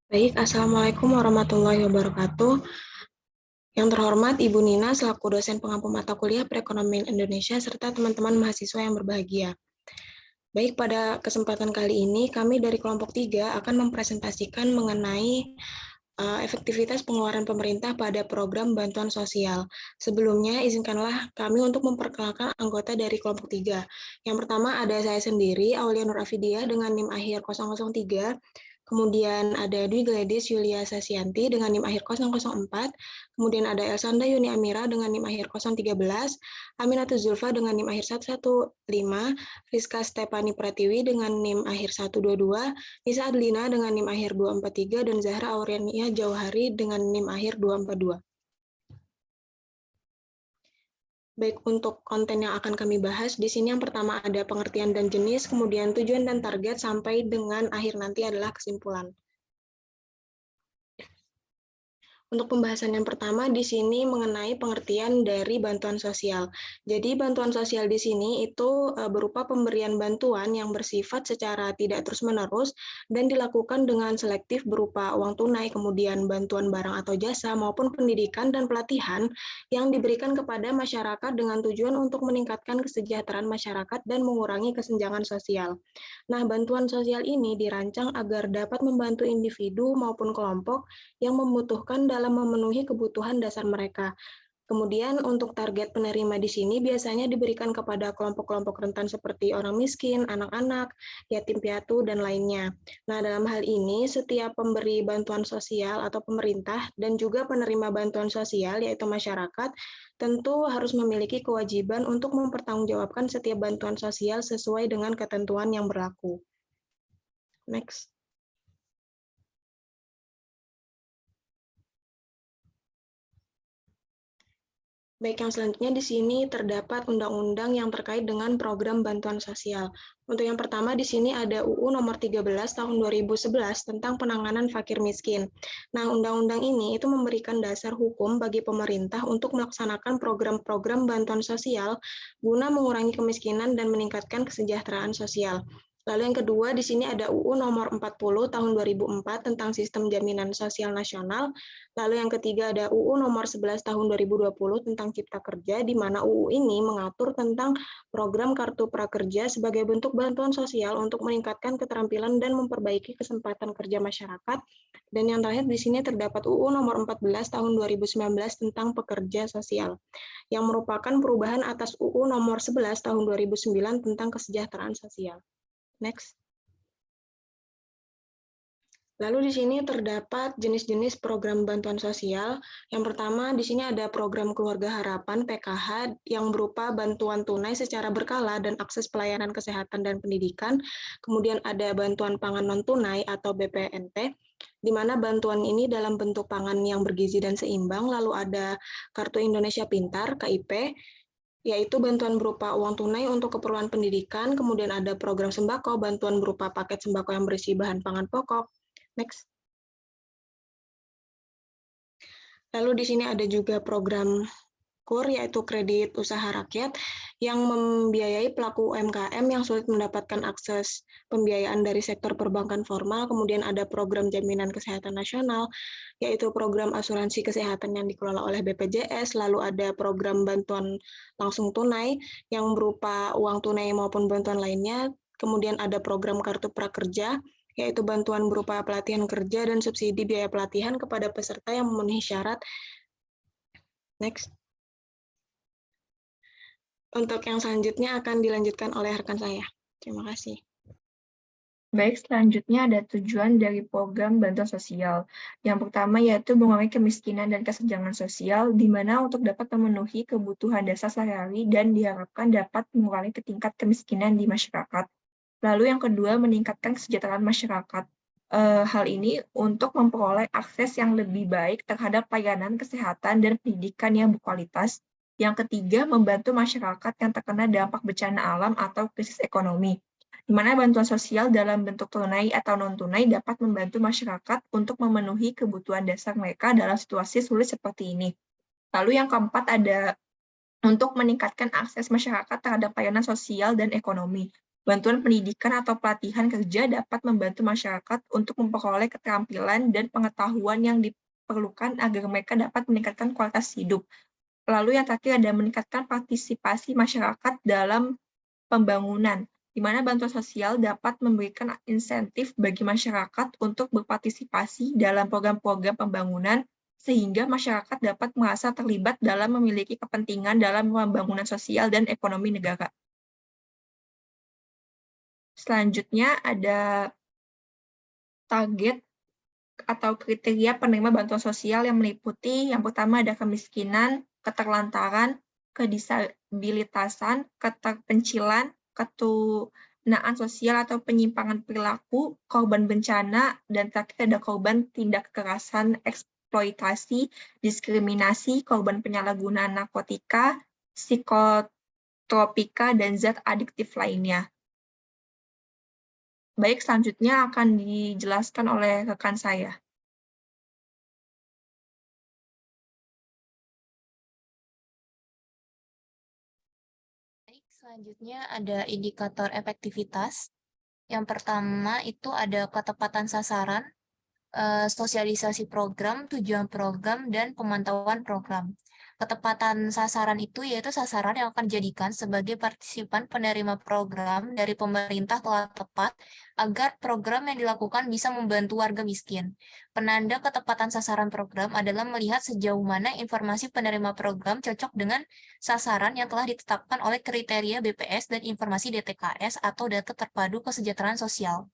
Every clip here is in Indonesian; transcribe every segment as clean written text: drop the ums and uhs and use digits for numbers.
Baik, Assalamualaikum warahmatullahi wabarakatuh. Yang terhormat Ibu Nina selaku dosen pengampu mata kuliah Perekonomian Indonesia serta teman-teman mahasiswa yang berbahagia. Baik, pada kesempatan kali ini kami dari kelompok 3 akan mempresentasikan mengenai efektivitas pengeluaran pemerintah pada program bantuan sosial. Sebelumnya, izinkanlah kami untuk memperkenalkan anggota dari kelompok 3. Yang pertama ada saya sendiri, Aulia Nur Afidia dengan NIM akhir 003. Kemudian ada Dwi Gladys Yulia Sasianti dengan NIM akhir 004. Kemudian ada Elsanda Yuni Amira dengan NIM akhir 013. Aminatul Zulfa dengan NIM akhir 115. Rizka Stepani Pratiwi dengan NIM akhir 122. Nisa Adlina dengan NIM akhir 243 dan Zahra Aurenia Jauhari dengan NIM akhir 242. Baik, untuk konten yang akan kami bahas, di sini yang pertama ada pengertian dan jenis, kemudian tujuan dan target, sampai dengan akhir nanti adalah kesimpulan. Untuk pembahasan yang pertama di sini mengenai pengertian dari bantuan sosial. Jadi bantuan sosial di sini itu berupa pemberian bantuan yang bersifat secara tidak terus-menerus dan dilakukan dengan selektif berupa uang tunai, kemudian bantuan barang atau jasa maupun pendidikan dan pelatihan yang diberikan kepada masyarakat dengan tujuan untuk meningkatkan kesejahteraan masyarakat dan mengurangi kesenjangan sosial. Nah, bantuan sosial ini dirancang agar dapat membantu individu maupun kelompok yang membutuhkan dalam memenuhi kebutuhan dasar mereka. Kemudian untuk target penerima di sini biasanya diberikan kepada kelompok-kelompok rentan seperti orang miskin, anak-anak, yatim piatu, dan lainnya. Nah, dalam hal ini setiap pemberi bantuan sosial atau pemerintah dan juga penerima bantuan sosial yaitu masyarakat tentu harus memiliki kewajiban untuk mempertanggungjawabkan setiap bantuan sosial sesuai dengan ketentuan yang berlaku. Next. Baik, yang selanjutnya di sini terdapat undang-undang yang terkait dengan program bantuan sosial. Untuk yang pertama di sini ada UU nomor 13 tahun 2011 tentang penanganan fakir miskin. Nah, undang-undang ini itu memberikan dasar hukum bagi pemerintah untuk melaksanakan program-program bantuan sosial guna mengurangi kemiskinan dan meningkatkan kesejahteraan sosial. Lalu yang kedua di sini ada UU nomor 40 tahun 2004 tentang sistem jaminan sosial nasional. Lalu yang ketiga ada UU nomor 11 tahun 2020 tentang Cipta Kerja, di mana UU ini mengatur tentang program Kartu Prakerja sebagai bentuk bantuan sosial untuk meningkatkan keterampilan dan memperbaiki kesempatan kerja masyarakat. Dan yang terakhir di sini terdapat UU nomor 14 tahun 2019 tentang pekerja sosial, yang merupakan perubahan atas UU nomor 11 tahun 2009 tentang kesejahteraan sosial. Next. Lalu di sini terdapat jenis-jenis program bantuan sosial. Yang pertama di sini ada program Keluarga Harapan (PKH) yang berupa bantuan tunai secara berkala dan akses pelayanan kesehatan dan pendidikan. Kemudian ada bantuan pangan non tunai atau BPNT, di mana bantuan ini dalam bentuk pangan yang bergizi dan seimbang. Lalu ada Kartu Indonesia Pintar (KIP), yaitu bantuan berupa uang tunai untuk keperluan pendidikan. Kemudian ada program sembako, bantuan berupa paket sembako yang berisi bahan pangan pokok. Next. Lalu di sini ada juga program KUR, yaitu kredit usaha rakyat, yang membiayai pelaku UMKM yang sulit mendapatkan akses pembiayaan dari sektor perbankan formal. Kemudian ada program jaminan kesehatan nasional, yaitu program asuransi kesehatan yang dikelola oleh BPJS. Lalu ada program bantuan langsung tunai yang berupa uang tunai maupun bantuan lainnya. Kemudian ada program Kartu Prakerja, yaitu bantuan berupa pelatihan kerja dan subsidi biaya pelatihan kepada peserta yang memenuhi syarat. Next. Untuk yang selanjutnya akan dilanjutkan oleh rekan saya. Terima kasih. Baik, selanjutnya ada tujuan dari program bantuan sosial. Yang pertama yaitu mengurangi kemiskinan dan kesenjangan sosial, di mana untuk dapat memenuhi kebutuhan dasar sehari-hari dan diharapkan dapat mengurangi tingkat kemiskinan di masyarakat. Lalu yang kedua, meningkatkan kesejahteraan masyarakat. Hal ini untuk memperoleh akses yang lebih baik terhadap layanan kesehatan dan pendidikan yang berkualitas. Yang ketiga, membantu masyarakat yang terkena dampak bencana alam atau krisis ekonomi, di mana bantuan sosial dalam bentuk tunai atau non-tunai dapat membantu masyarakat untuk memenuhi kebutuhan dasar mereka dalam situasi sulit seperti ini. Lalu yang keempat ada untuk meningkatkan akses masyarakat terhadap layanan sosial dan ekonomi. Bantuan pendidikan atau pelatihan kerja dapat membantu masyarakat untuk memperoleh keterampilan dan pengetahuan yang diperlukan agar mereka dapat meningkatkan kualitas hidup. Lalu yang terakhir ada meningkatkan partisipasi masyarakat dalam pembangunan, di mana bantuan sosial dapat memberikan insentif bagi masyarakat untuk berpartisipasi dalam program-program pembangunan, sehingga masyarakat dapat merasa terlibat dalam memiliki kepentingan dalam pembangunan sosial dan ekonomi negara. Selanjutnya ada target atau kriteria penerima bantuan sosial yang meliputi yang pertama ada kemiskinan, keterlantaran, kedisabilitasan, keterpencilan, ketunaan sosial atau penyimpangan perilaku, korban bencana, dan terakhir ada korban tindak kekerasan, eksploitasi, diskriminasi, korban penyalahgunaan narkotika, psikotropika, dan zat adiktif lainnya. Baik, selanjutnya akan dijelaskan oleh rekan saya. Baik, selanjutnya ada indikator efektivitas. Yang pertama itu ada ketepatan sasaran, sosialisasi program, tujuan program, dan pemantauan program. Ketepatan sasaran itu yaitu sasaran yang akan dijadikan sebagai partisipan penerima program dari pemerintah telah tepat agar program yang dilakukan bisa membantu warga miskin. Penanda ketepatan sasaran program adalah melihat sejauh mana informasi penerima program cocok dengan sasaran yang telah ditetapkan oleh kriteria BPS dan informasi DTKS atau data terpadu kesejahteraan sosial.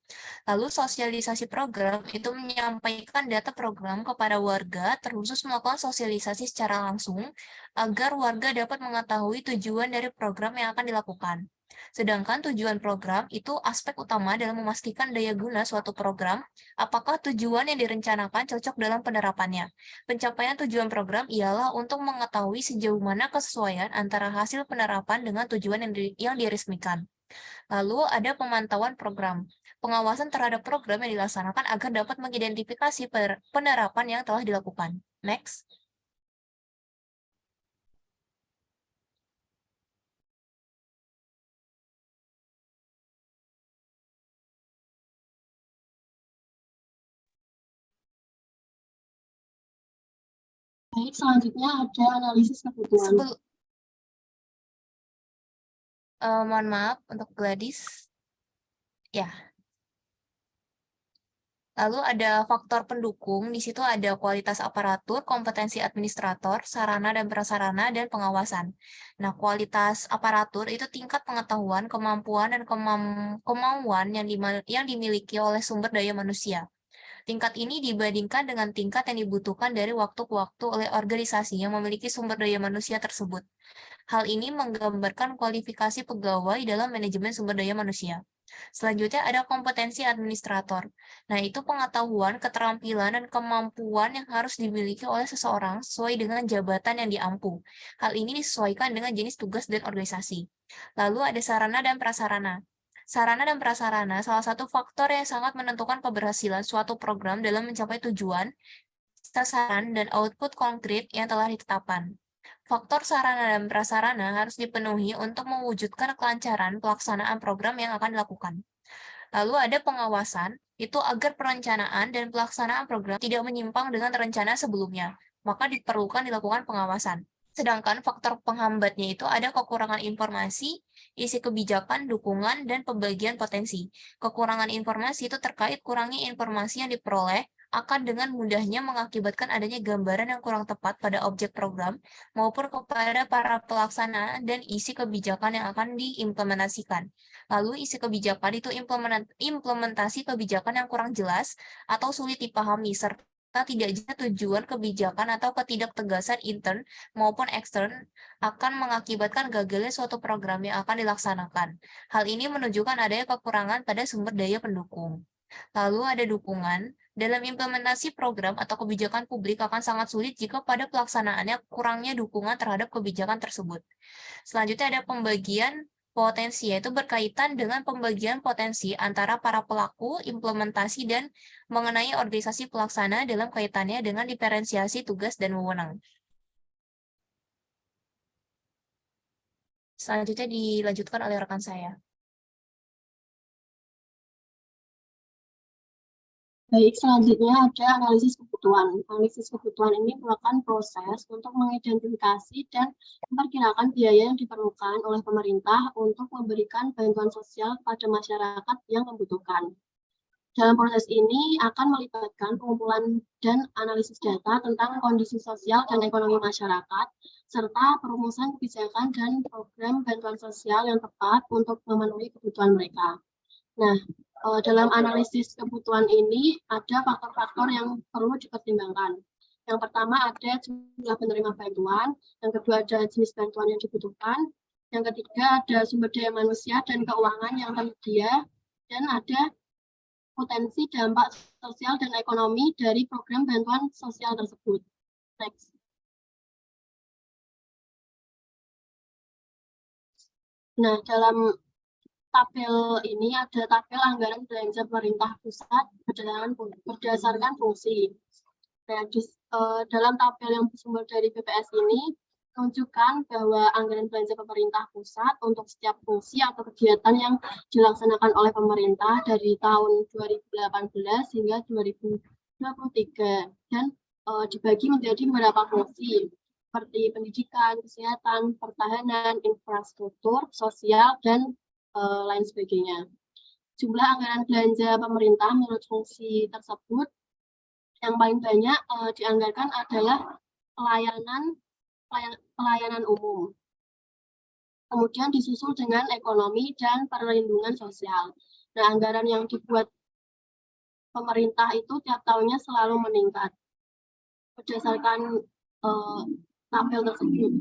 Lalu sosialisasi program itu menyampaikan data program kepada warga, terkhusus melakukan sosialisasi secara langsung agar warga dapat mengetahui tujuan dari program yang akan dilakukan. Sedangkan tujuan program itu aspek utama dalam memastikan daya guna suatu program, apakah tujuan yang direncanakan cocok dalam penerapannya. Pencapaian tujuan program ialah untuk mengetahui sejauh mana kesesuaian antara hasil penerapan dengan tujuan yang diresmikan. Lalu ada pemantauan program. Pengawasan terhadap program yang dilaksanakan agar dapat mengidentifikasi penerapan yang telah dilakukan. Next. Baik, selanjutnya ada analisis kebutuhan. Mohon maaf untuk Gladys. Ya. Lalu ada faktor pendukung, di situ ada kualitas aparatur, kompetensi administrator, sarana dan prasarana, dan pengawasan. Nah, kualitas aparatur itu tingkat pengetahuan, kemampuan, dan kemauan yang dimiliki oleh sumber daya manusia. Tingkat ini dibandingkan dengan tingkat yang dibutuhkan dari waktu ke waktu oleh organisasi yang memiliki sumber daya manusia tersebut. Hal ini menggambarkan kualifikasi pegawai dalam manajemen sumber daya manusia. Selanjutnya ada kompetensi administrator. Nah, itu pengetahuan, keterampilan, dan kemampuan yang harus dimiliki oleh seseorang sesuai dengan jabatan yang diampu. Hal ini disesuaikan dengan jenis tugas dan organisasi. Lalu ada sarana dan prasarana. Sarana dan prasarana salah satu faktor yang sangat menentukan keberhasilan suatu program dalam mencapai tujuan, sasaran, dan output konkret yang telah ditetapkan. Faktor sarana dan prasarana harus dipenuhi untuk mewujudkan kelancaran pelaksanaan program yang akan dilakukan. Lalu ada pengawasan, itu agar perencanaan dan pelaksanaan program tidak menyimpang dengan rencana sebelumnya, maka dilakukan pengawasan. Sedangkan faktor penghambatnya itu ada kekurangan informasi, isi kebijakan, dukungan, dan pembagian potensi. Kekurangan informasi itu terkait kurangnya informasi yang diperoleh akan dengan mudahnya mengakibatkan adanya gambaran yang kurang tepat pada objek program maupun kepada para pelaksana dan isi kebijakan yang akan diimplementasikan. Lalu isi kebijakan itu implementasi kebijakan yang kurang jelas atau sulit dipahami serta tidak jelas tujuan kebijakan atau ketidaktegasan intern maupun ekstern akan mengakibatkan gagalnya suatu program yang akan dilaksanakan. Hal ini menunjukkan adanya kekurangan pada sumber daya pendukung. Lalu ada dukungan. Dalam implementasi program atau kebijakan publik akan sangat sulit jika pada pelaksanaannya kurangnya dukungan terhadap kebijakan tersebut. Selanjutnya ada pembagian potensi, yaitu berkaitan dengan pembagian potensi antara para pelaku, implementasi, dan mengenai organisasi pelaksana dalam kaitannya dengan diferensiasi tugas dan wewenang. Selanjutnya dilanjutkan oleh rekan saya. Baik, selanjutnya ada analisis kebutuhan. Analisis kebutuhan ini merupakan proses untuk mengidentifikasi dan memperkirakan biaya yang diperlukan oleh pemerintah untuk memberikan bantuan sosial pada masyarakat yang membutuhkan. Dalam proses ini akan melibatkan pengumpulan dan analisis data tentang kondisi sosial dan ekonomi masyarakat, serta perumusan kebijakan dan program bantuan sosial yang tepat untuk memenuhi kebutuhan mereka. Nah, dalam analisis kebutuhan ini ada faktor-faktor yang perlu dipertimbangkan. Yang pertama ada jumlah penerima bantuan, yang kedua ada jenis bantuan yang dibutuhkan, yang ketiga ada sumber daya manusia dan keuangan yang tersedia, dan ada potensi dampak sosial dan ekonomi dari program bantuan sosial tersebut. Next. Nah, dalam tabel ini ada tabel anggaran belanja pemerintah pusat berdasarkan fungsi. Nah, dalam tabel yang bersumber dari BPS ini menunjukkan bahwa anggaran belanja pemerintah pusat untuk setiap fungsi atau kegiatan yang dilaksanakan oleh pemerintah dari tahun 2018 hingga 2023 dan dibagi menjadi beberapa fungsi seperti pendidikan, kesehatan, pertahanan, infrastruktur, sosial, dan lain sebagainya. Jumlah anggaran belanja pemerintah menurut fungsi tersebut yang paling banyak dianggarkan adalah pelayanan umum. Kemudian disusul dengan ekonomi dan perlindungan sosial. Nah, anggaran yang dibuat pemerintah itu tiap tahunnya selalu meningkat berdasarkan tabel tersebut.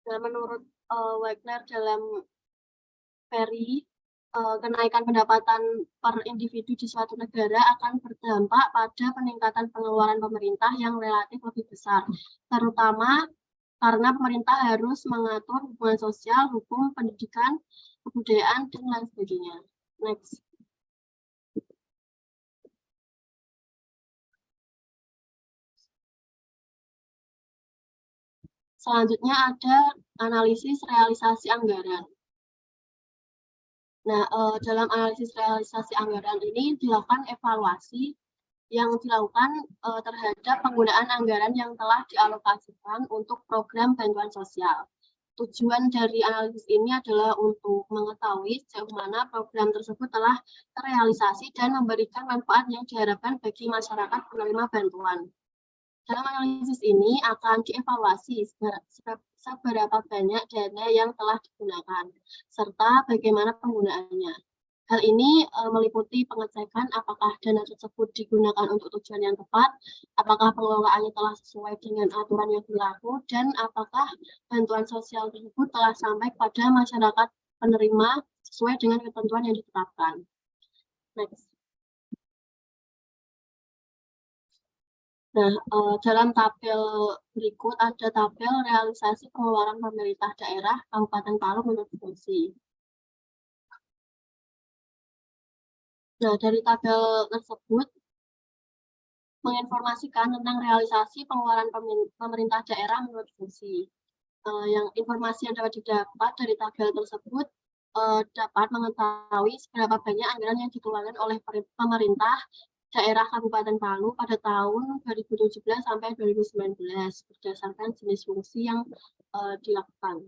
Nah, menurut Wagner dalam Ferry, kenaikan pendapatan per individu di suatu negara akan berdampak pada peningkatan pengeluaran pemerintah yang relatif lebih besar, terutama karena pemerintah harus mengatur hubungan sosial, hukum, pendidikan, kebudayaan, dan lain sebagainya. Next. Selanjutnya ada analisis realisasi anggaran. Nah, dalam analisis realisasi anggaran ini dilakukan evaluasi yang dilakukan terhadap penggunaan anggaran yang telah dialokasikan untuk program bantuan sosial. Tujuan dari analisis ini adalah untuk mengetahui sejauh mana program tersebut telah terrealisasi dan memberikan manfaat yang diharapkan bagi masyarakat penerima bantuan. Dalam analisis ini akan dievaluasi seberapa banyak dana yang telah digunakan, serta bagaimana penggunaannya. Hal ini meliputi pengecekan apakah dana tersebut digunakan untuk tujuan yang tepat, apakah pengelolaannya telah sesuai dengan aturan yang berlaku, dan apakah bantuan sosial tersebut telah sampai pada masyarakat penerima sesuai dengan ketentuan yang ditetapkan. Next. Nah, dalam tabel berikut ada tabel realisasi pengeluaran pemerintah daerah Kabupaten Palu menurut fungsi. Nah, dari tabel tersebut menginformasikan tentang realisasi pengeluaran pemerintah daerah menurut fungsi. Yang informasi yang dapat didapat dari tabel tersebut dapat mengetahui seberapa banyak anggaran yang dikeluarkan oleh pemerintah daerah Kabupaten Palu pada tahun 2017 sampai 2019 berdasarkan jenis fungsi yang dilakukan.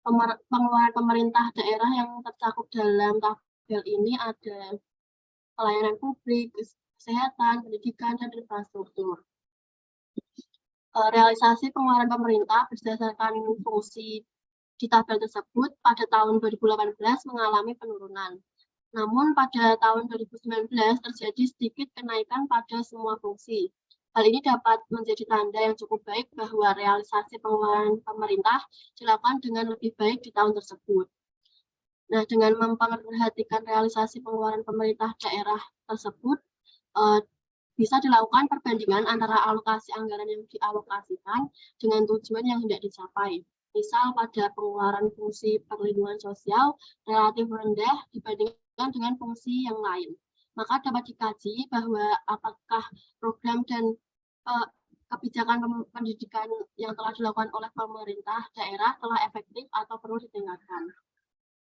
Pengeluaran pemerintah daerah yang tercakup dalam tabel ini ada pelayanan publik, kesehatan, pendidikan, dan infrastruktur. Realisasi pengeluaran pemerintah berdasarkan fungsi di tabel tersebut pada tahun 2018 mengalami penurunan. Namun pada tahun 2019 terjadi sedikit kenaikan pada semua fungsi. Hal ini dapat menjadi tanda yang cukup baik bahwa realisasi pengeluaran pemerintah dilakukan dengan lebih baik di tahun tersebut. Nah, dengan memperhatikan realisasi pengeluaran pemerintah daerah tersebut, bisa dilakukan perbandingan antara alokasi anggaran yang dialokasikan dengan tujuan yang hendak dicapai. Misal pada pengeluaran fungsi perlindungan sosial relatif rendah dibandingkan dengan fungsi yang lain. Maka dapat dikaji bahwa apakah program dan kebijakan pendidikan yang telah dilakukan oleh pemerintah daerah telah efektif atau perlu ditingkatkan.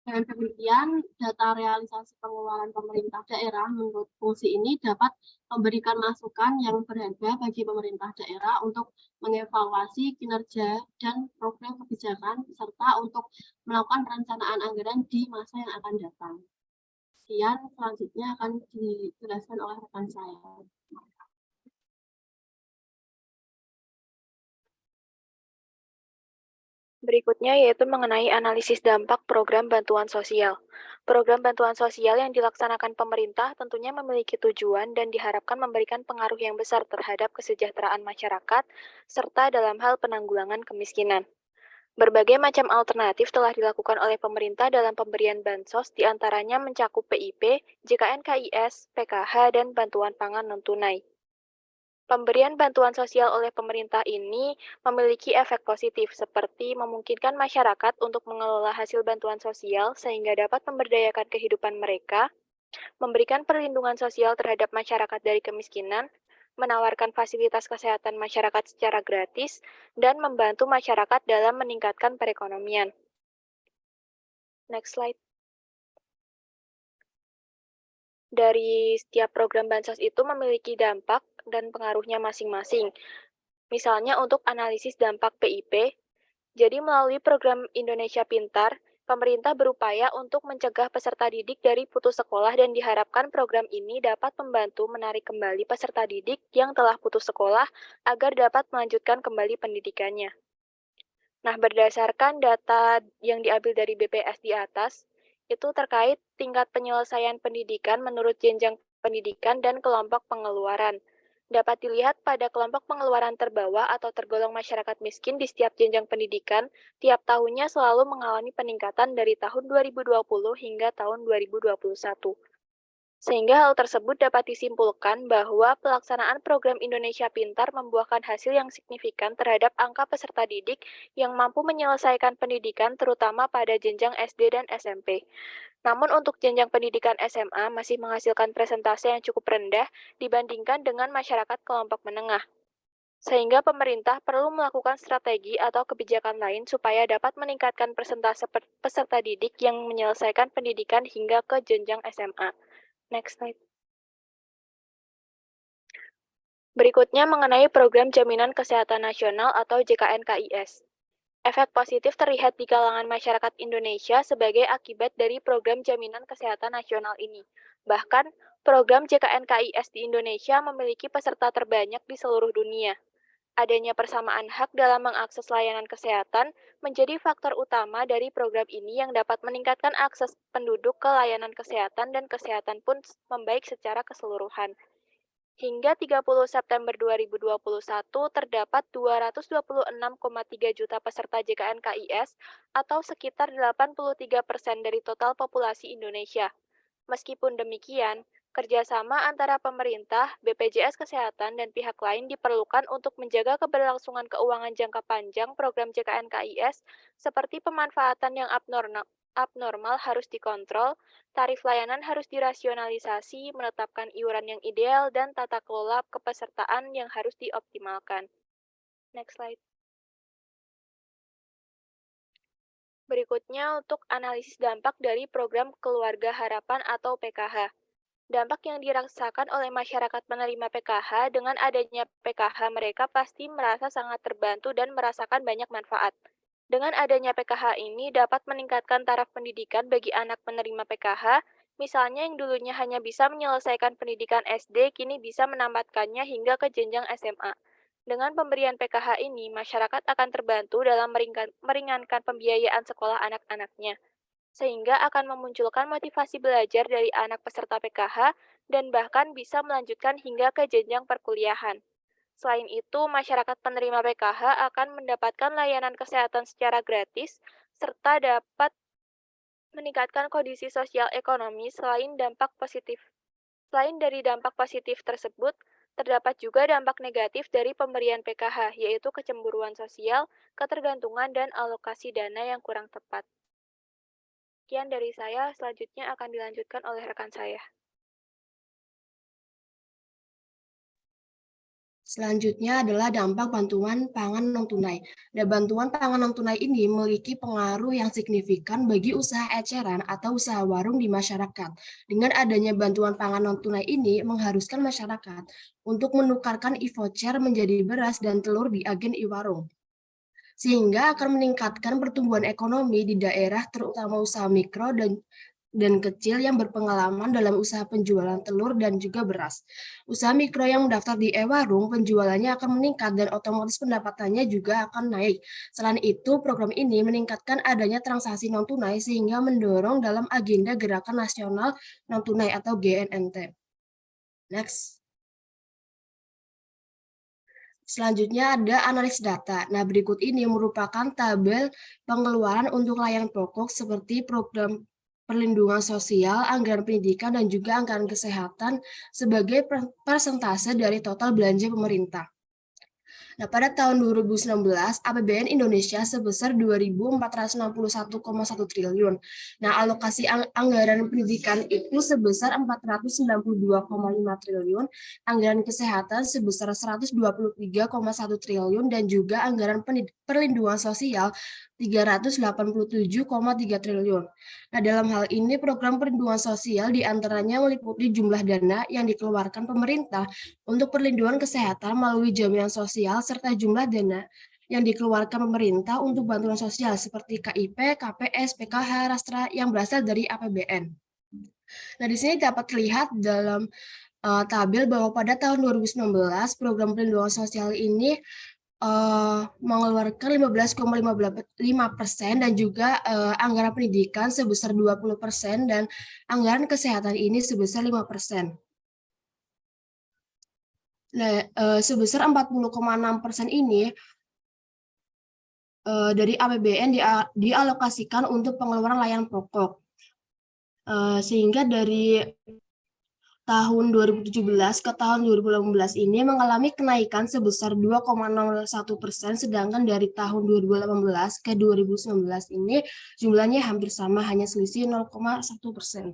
Dengan demikian, data realisasi pengeluaran pemerintah daerah menurut fungsi ini dapat memberikan masukan yang berharga bagi pemerintah daerah untuk mengevaluasi kinerja dan program kebijakan, serta untuk melakukan perencanaan anggaran di masa yang akan datang. Sekian, selanjutnya akan dijelaskan oleh rekan saya. Berikutnya yaitu mengenai analisis dampak program bantuan sosial. Program bantuan sosial yang dilaksanakan pemerintah tentunya memiliki tujuan dan diharapkan memberikan pengaruh yang besar terhadap kesejahteraan masyarakat, serta dalam hal penanggulangan kemiskinan. Berbagai macam alternatif telah dilakukan oleh pemerintah dalam pemberian bansos, diantaranya mencakup PIP, JKN-KIS, PKH, dan bantuan pangan non-tunai. Pemberian bantuan sosial oleh pemerintah ini memiliki efek positif seperti memungkinkan masyarakat untuk mengelola hasil bantuan sosial sehingga dapat memberdayakan kehidupan mereka, memberikan perlindungan sosial terhadap masyarakat dari kemiskinan, menawarkan fasilitas kesehatan masyarakat secara gratis, dan membantu masyarakat dalam meningkatkan perekonomian. Next slide. Dari setiap program bansos itu memiliki dampak dan pengaruhnya masing-masing. Misalnya untuk analisis dampak PIP, jadi melalui program Indonesia Pintar, pemerintah berupaya untuk mencegah peserta didik dari putus sekolah dan diharapkan program ini dapat membantu menarik kembali peserta didik yang telah putus sekolah agar dapat melanjutkan kembali pendidikannya. Nah, berdasarkan data yang diambil dari BPS di atas, itu terkait tingkat penyelesaian pendidikan menurut jenjang pendidikan dan kelompok pengeluaran. Dapat dilihat pada kelompok pengeluaran terbawah atau tergolong masyarakat miskin di setiap jenjang pendidikan, tiap tahunnya selalu mengalami peningkatan dari tahun 2020 hingga tahun 2021. Sehingga hal tersebut dapat disimpulkan bahwa pelaksanaan program Indonesia Pintar membuahkan hasil yang signifikan terhadap angka peserta didik yang mampu menyelesaikan pendidikan terutama pada jenjang SD dan SMP. Namun untuk jenjang pendidikan SMA masih menghasilkan presentase yang cukup rendah dibandingkan dengan masyarakat kelompok menengah. Sehingga pemerintah perlu melakukan strategi atau kebijakan lain supaya dapat meningkatkan persentase peserta didik yang menyelesaikan pendidikan hingga ke jenjang SMA. Next slide. Berikutnya mengenai program Jaminan Kesehatan Nasional atau JKN-KIS. Efek positif terlihat di kalangan masyarakat Indonesia sebagai akibat dari program Jaminan Kesehatan Nasional ini. Bahkan, program JKN-KIS di Indonesia memiliki peserta terbanyak di seluruh dunia. Adanya persamaan hak dalam mengakses layanan kesehatan menjadi faktor utama dari program ini yang dapat meningkatkan akses penduduk ke layanan kesehatan dan kesehatan pun membaik secara keseluruhan. Hingga 30 September 2021 terdapat 226,3 juta peserta JKN-KIS atau sekitar 83% dari total populasi Indonesia. Meskipun demikian, kerjasama antara pemerintah, BPJS Kesehatan, dan pihak lain diperlukan untuk menjaga keberlangsungan keuangan jangka panjang program JKN-KIS seperti pemanfaatan yang abnormal harus dikontrol, tarif layanan harus dirasionalisasi, menetapkan iuran yang ideal, dan tata kelola kepesertaan yang harus dioptimalkan. Next slide. Berikutnya untuk analisis dampak dari program Keluarga Harapan atau PKH. Dampak yang dirasakan oleh masyarakat penerima PKH dengan adanya PKH mereka pasti merasa sangat terbantu dan merasakan banyak manfaat. Dengan adanya PKH ini dapat meningkatkan taraf pendidikan bagi anak penerima PKH, misalnya yang dulunya hanya bisa menyelesaikan pendidikan SD, kini bisa menambahkannya hingga ke jenjang SMA. Dengan pemberian PKH ini, masyarakat akan terbantu dalam meringankan pembiayaan sekolah anak-anaknya, sehingga akan memunculkan motivasi belajar dari anak peserta PKH dan bahkan bisa melanjutkan hingga ke jenjang perkuliahan. Selain itu, masyarakat penerima PKH akan mendapatkan layanan kesehatan secara gratis, serta dapat meningkatkan kondisi sosial ekonomi selain dampak positif. Selain dari dampak positif tersebut, terdapat juga dampak negatif dari pemberian PKH, yaitu kecemburuan sosial, ketergantungan, dan alokasi dana yang kurang tepat. Sekian dari saya, selanjutnya akan dilanjutkan oleh rekan saya. Selanjutnya adalah dampak bantuan pangan non-tunai. Dan bantuan pangan non-tunai ini memiliki pengaruh yang signifikan bagi usaha eceran atau usaha warung di masyarakat. Dengan adanya bantuan pangan non-tunai ini mengharuskan masyarakat untuk menukarkan e-voucher menjadi beras dan telur di agen e-warung, sehingga akan meningkatkan pertumbuhan ekonomi di daerah terutama usaha mikro dan kecil yang berpengalaman dalam usaha penjualan telur dan juga beras. Usaha mikro yang mendaftar di e-warung, penjualannya akan meningkat dan otomatis pendapatannya juga akan naik. Selain itu, program ini meningkatkan adanya transaksi non-tunai sehingga mendorong dalam agenda Gerakan Nasional Non-Tunai atau GNNT. Next. Selanjutnya ada analisis data. Nah, berikut ini merupakan tabel pengeluaran untuk layanan pokok seperti program perlindungan sosial, anggaran pendidikan, dan juga anggaran kesehatan sebagai persentase dari total belanja pemerintah. Nah, pada tahun 2019, APBN Indonesia sebesar 2.461,1 triliun. Nah, alokasi anggaran pendidikan itu sebesar 492,5 triliun, anggaran kesehatan sebesar 123,1 triliun, dan juga anggaran perlindungan sosial 387,3 triliun. Nah, dalam hal ini program perlindungan sosial diantaranya meliputi jumlah dana yang dikeluarkan pemerintah untuk perlindungan kesehatan melalui jaminan sosial serta jumlah dana yang dikeluarkan pemerintah untuk bantuan sosial seperti KIP, KPS, PKH, Rastra yang berasal dari APBN. Nah, di sini dapat terlihat dalam tabel bahwa pada tahun 2019 program perlindungan sosial ini mengeluarkan 15,5% dan juga anggaran pendidikan sebesar 20% dan anggaran kesehatan ini sebesar 5%. Nah, sebesar 40,6% ini dari APBN dialokasikan untuk pengeluaran layanan pokok. Sehingga dari tahun 2017 ke tahun 2018 ini mengalami kenaikan sebesar 2,01%, sedangkan dari tahun 2018 ke 2019 ini jumlahnya hampir sama, hanya selisih 0,1%.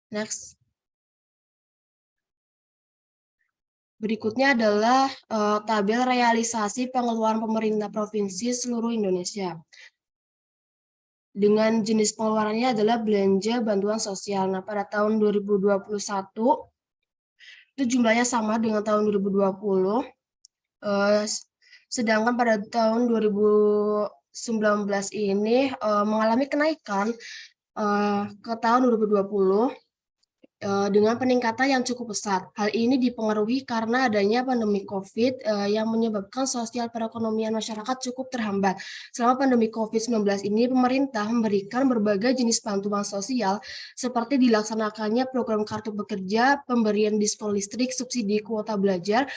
Next. Berikutnya adalah tabel realisasi pengeluaran pemerintah provinsi seluruh Indonesia. Dengan jenis pengeluarannya adalah belanja bantuan sosial. Nah, pada tahun 2021 itu jumlahnya sama dengan tahun 2020. Sedangkan pada tahun 2019 ini mengalami kenaikan ke tahun 2020 dengan peningkatan yang cukup besar. Hal ini dipengaruhi karena adanya pandemi COVID yang menyebabkan sosial perekonomian masyarakat cukup terhambat. Selama pandemi COVID-19 ini, pemerintah memberikan berbagai jenis bantuan sosial seperti dilaksanakannya program kartu pekerja, pemberian diskon listrik, subsidi kuota belajar,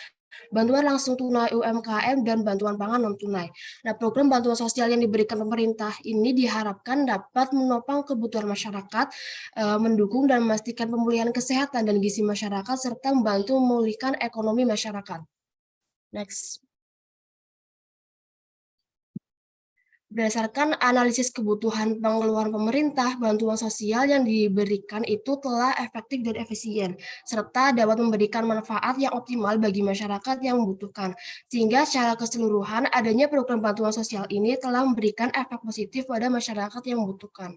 bantuan langsung tunai UMKM, dan bantuan pangan non-tunai. Nah, program bantuan sosial yang diberikan pemerintah ini diharapkan dapat menopang kebutuhan masyarakat, mendukung dan memastikan pemulihan kesehatan dan gizi masyarakat, serta membantu memulihkan ekonomi masyarakat. Next. Berdasarkan analisis kebutuhan pengeluaran pemerintah, bantuan sosial yang diberikan itu telah efektif dan efisien, serta dapat memberikan manfaat yang optimal bagi masyarakat yang membutuhkan. Sehingga secara keseluruhan, adanya program bantuan sosial ini telah memberikan efek positif pada masyarakat yang membutuhkan.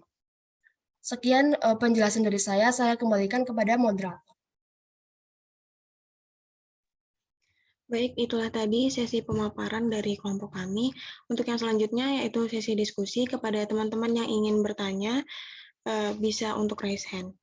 Sekian penjelasan dari saya kembalikan kepada moderator. Baik, itulah tadi sesi pemaparan dari kelompok kami. Untuk yang selanjutnya yaitu sesi diskusi. Kepada teman-teman yang ingin bertanya, bisa untuk raise hand.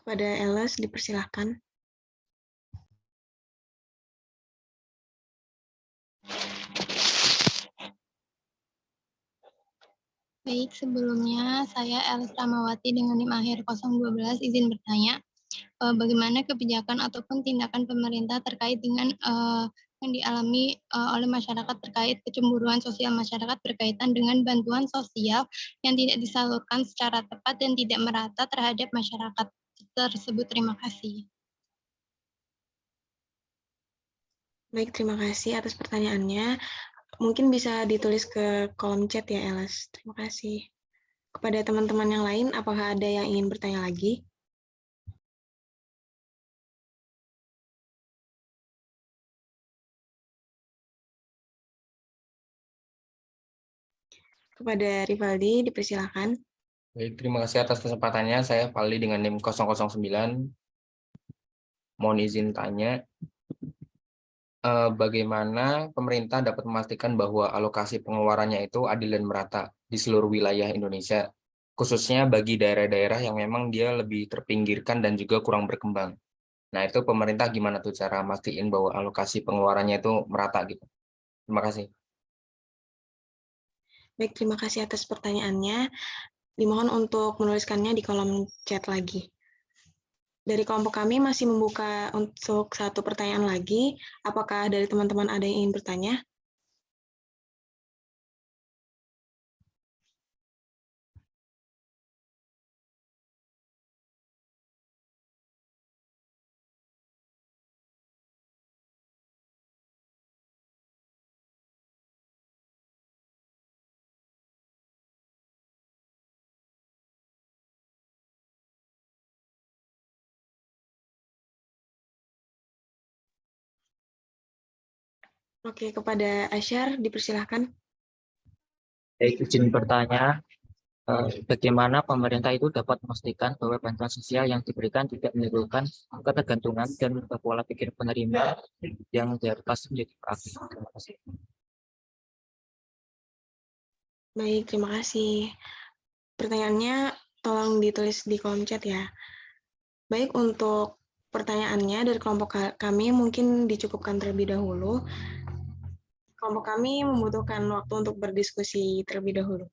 Kepada Eles, dipersilahkan. Baik, sebelumnya saya Elis Ramawati dengan NIM akhir 012 izin bertanya. bagaimana kebijakan ataupun tindakan pemerintah terkait dengan yang dialami oleh masyarakat terkait kecemburuan sosial masyarakat berkaitan dengan bantuan sosial yang tidak disalurkan secara tepat dan tidak merata terhadap masyarakat tersebut. Terima kasih. Baik, terima kasih atas pertanyaannya. Mungkin bisa ditulis ke kolom chat ya, Elas. Terima kasih. Kepada teman-teman yang lain, apakah ada yang ingin bertanya lagi? Kepada Rivaldi, dipersilakan. Baik, terima kasih atas kesempatannya. Saya Valdi dengan NIM 009. Mohon izin tanya, bagaimana pemerintah dapat memastikan bahwa alokasi pengeluarannya itu adil dan merata di seluruh wilayah Indonesia, khususnya bagi daerah-daerah yang memang dia lebih terpinggirkan dan juga kurang berkembang. Nah, itu pemerintah gimana tuh cara mastiin bahwa alokasi pengeluarannya itu merata gitu? Terima kasih. Baik, terima kasih atas pertanyaannya. Dimohon untuk menuliskannya di kolom chat lagi. Dari kelompok kami masih membuka untuk satu pertanyaan lagi. Apakah dari teman-teman ada yang ingin bertanya? Oke, kepada Asyar, dipersilahkan. Baik, izin bertanya, bagaimana pemerintah itu dapat memastikan bahwa bantuan sosial yang diberikan tidak menimbulkan ketergantungan dan merubah pola pikir penerima yang diharapkan menjadi praktis. Terima kasih. Baik, terima kasih. Pertanyaannya tolong ditulis di kolom chat ya. Baik, untuk pertanyaannya dari kelompok kami mungkin dicukupkan terlebih dahulu. Kelompok kami membutuhkan waktu untuk berdiskusi terlebih dahulu.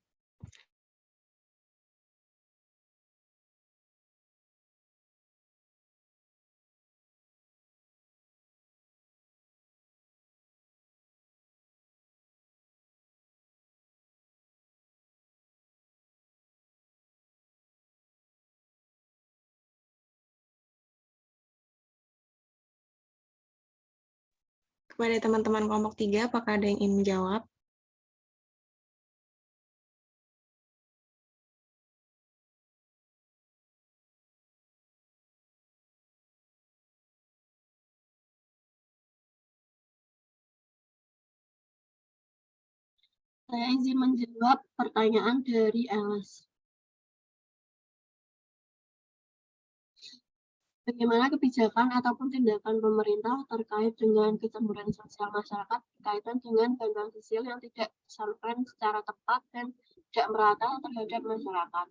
Kepada teman-teman kelompok 3, apakah ada yang ingin menjawab? Saya izin menjawab pertanyaan dari Elas. Bagaimana kebijakan ataupun tindakan pemerintah terkait dengan kecemburuan sosial masyarakat berkaitan dengan bantuan sosial yang tidak disalurkan secara tepat dan tidak merata terhadap masyarakat.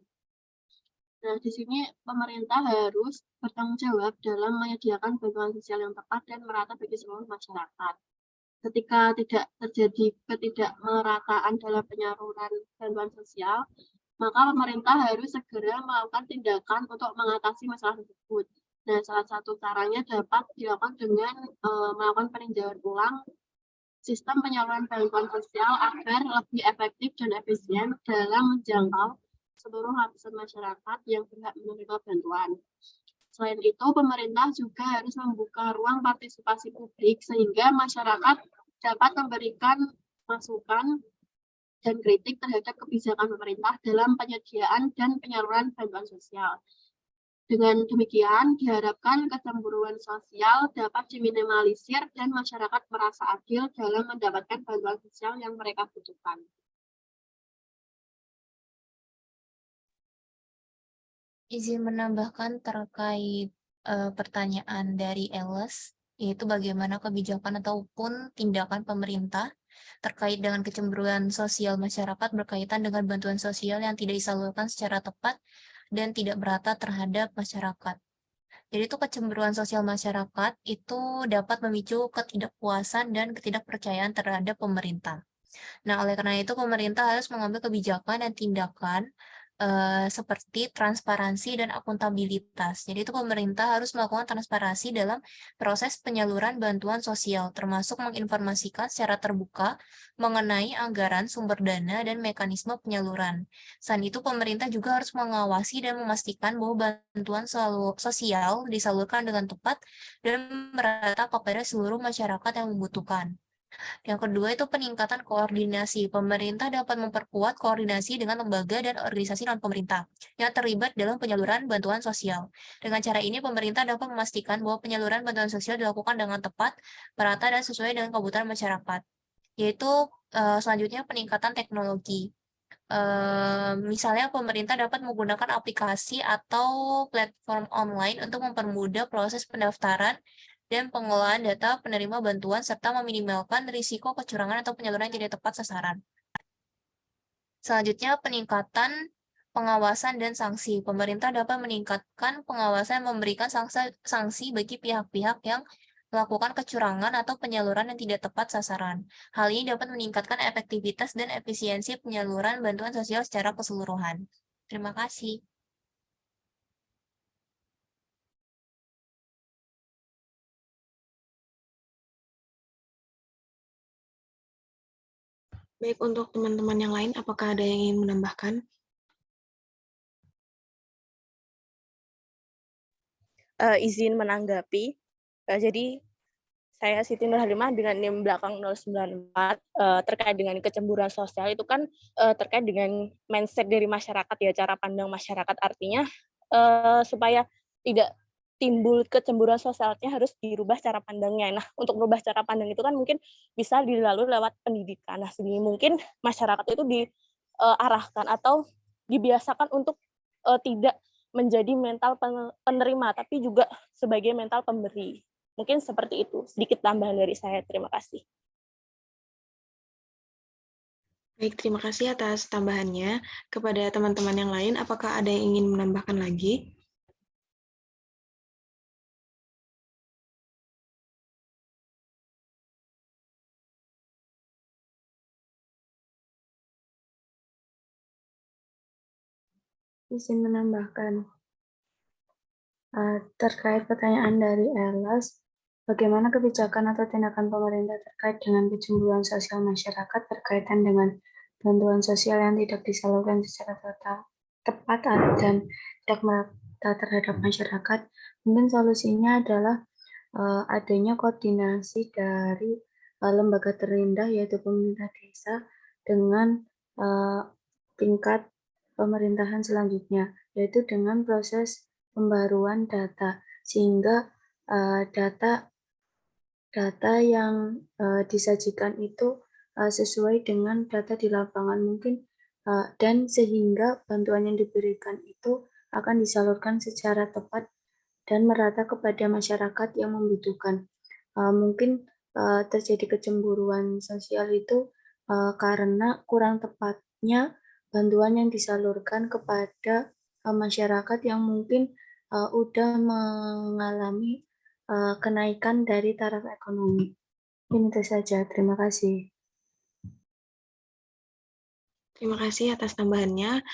Nah, di sini pemerintah harus bertanggung jawab dalam menyediakan bantuan sosial yang tepat dan merata bagi seluruh masyarakat. Ketika tidak terjadi ketidakmerataan dalam penyaluran bantuan sosial, maka pemerintah harus segera melakukan tindakan untuk mengatasi masalah tersebut. Nah, salah satu caranya dapat dilakukan dengan melakukan peninjauan ulang sistem penyaluran bantuan sosial agar lebih efektif dan efisien dalam menjangkau seluruh lapisan masyarakat yang berhak menerima bantuan. Selain itu, pemerintah juga harus membuka ruang partisipasi publik sehingga masyarakat dapat memberikan masukan dan kritik terhadap kebijakan pemerintah dalam penyediaan dan penyaluran bantuan sosial. Dengan demikian, diharapkan kecemburuan sosial dapat diminimalisir dan masyarakat merasa adil dalam mendapatkan bantuan sosial yang mereka butuhkan. Izin menambahkan terkait pertanyaan dari Elas, yaitu bagaimana kebijakan ataupun tindakan pemerintah terkait dengan kecemburuan sosial masyarakat berkaitan dengan bantuan sosial yang tidak disalurkan secara tepat dan tidak merata terhadap masyarakat. Jadi itu kecemburuan sosial masyarakat itu dapat memicu ketidakpuasan dan ketidakpercayaan terhadap pemerintah. Nah, oleh karena itu pemerintah harus mengambil kebijakan dan tindakan seperti transparansi dan akuntabilitas. Jadi itu pemerintah harus melakukan transparansi dalam proses penyaluran bantuan sosial, termasuk menginformasikan secara terbuka mengenai anggaran, sumber dana, dan mekanisme penyaluran. Selain itu, pemerintah juga harus mengawasi dan memastikan bahwa bantuan sosial disalurkan dengan tepat dan merata kepada seluruh masyarakat yang membutuhkan. Yang kedua itu peningkatan koordinasi. Pemerintah dapat memperkuat koordinasi dengan lembaga dan organisasi non-pemerintah yang terlibat dalam penyaluran bantuan sosial. Dengan cara ini, pemerintah dapat memastikan bahwa penyaluran bantuan sosial dilakukan dengan tepat, merata, dan sesuai dengan kebutuhan masyarakat. Yaitu selanjutnya peningkatan teknologi. Misalnya pemerintah dapat menggunakan aplikasi atau platform online untuk mempermudah proses pendaftaran dan pengelolaan data penerima bantuan serta meminimalkan risiko kecurangan atau penyaluran yang tidak tepat sasaran. Selanjutnya, peningkatan pengawasan dan sanksi. Pemerintah dapat meningkatkan pengawasan dan memberikan sanksi bagi pihak-pihak yang melakukan kecurangan atau penyaluran yang tidak tepat sasaran. Hal ini dapat meningkatkan efektivitas dan efisiensi penyaluran bantuan sosial secara keseluruhan. Terima kasih. Baik, untuk teman-teman yang lain, apakah ada yang ingin menambahkan? Izin menanggapi. Jadi saya Siti Nurhalimah dengan NIM belakang 094 terkait dengan kecemburuan sosial itu kan terkait dengan mindset dari masyarakat ya, cara pandang masyarakat, artinya supaya tidak timbul kecemburuan sosialnya harus dirubah cara pandangnya. Nah, untuk merubah cara pandang itu kan mungkin bisa dilalui lewat pendidikan. Nah, sehingga mungkin masyarakat itu diarahkan atau dibiasakan untuk tidak menjadi mental penerima, tapi juga sebagai mental pemberi. Mungkin seperti itu, sedikit tambahan dari saya. Terima kasih. Baik, terima kasih atas tambahannya. Kepada teman-teman yang lain, apakah ada yang ingin menambahkan lagi? Izin menambahkan. Terkait pertanyaan dari Erlas, bagaimana kebijakan atau tindakan pemerintah terkait dengan kecemburuan sosial masyarakat berkaitan dengan bantuan sosial yang tidak disalurkan secara tepat dan tidak merata terhadap masyarakat? Mungkin solusinya adalah adanya koordinasi dari lembaga terindah yaitu pemerintah desa dengan tingkat pemerintahan selanjutnya, yaitu dengan proses pembaruan data, sehingga data yang disajikan itu sesuai dengan data di lapangan mungkin, dan sehingga bantuan yang diberikan itu akan disalurkan secara tepat dan merata kepada masyarakat yang membutuhkan. Mungkin terjadi kecemburuan sosial itu karena kurang tepatnya bantuan yang disalurkan kepada masyarakat yang mungkin udah mengalami kenaikan dari taraf ekonomi. Ini itu saja. Terima kasih. Terima kasih atas tambahannya.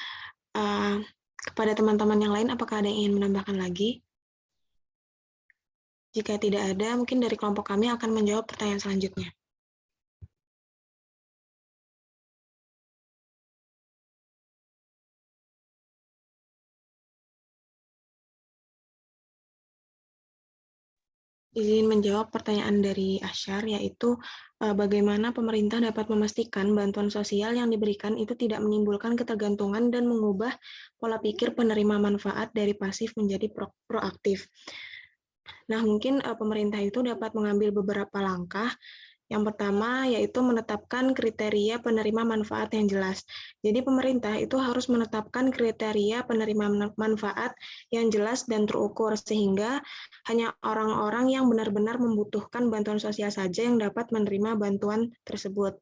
Kepada teman-teman yang lain, apakah ada yang ingin menambahkan lagi? Jika tidak ada, mungkin dari kelompok kami akan menjawab pertanyaan selanjutnya. Izin menjawab pertanyaan dari Asyar, yaitu bagaimana pemerintah dapat memastikan bantuan sosial yang diberikan itu tidak menimbulkan ketergantungan dan mengubah pola pikir penerima manfaat dari pasif menjadi proaktif. Nah, mungkin pemerintah itu dapat mengambil beberapa langkah. Yang pertama yaitu menetapkan kriteria penerima manfaat yang jelas. Jadi pemerintah itu harus menetapkan kriteria penerima manfaat yang jelas dan terukur sehingga hanya orang-orang yang benar-benar membutuhkan bantuan sosial saja yang dapat menerima bantuan tersebut.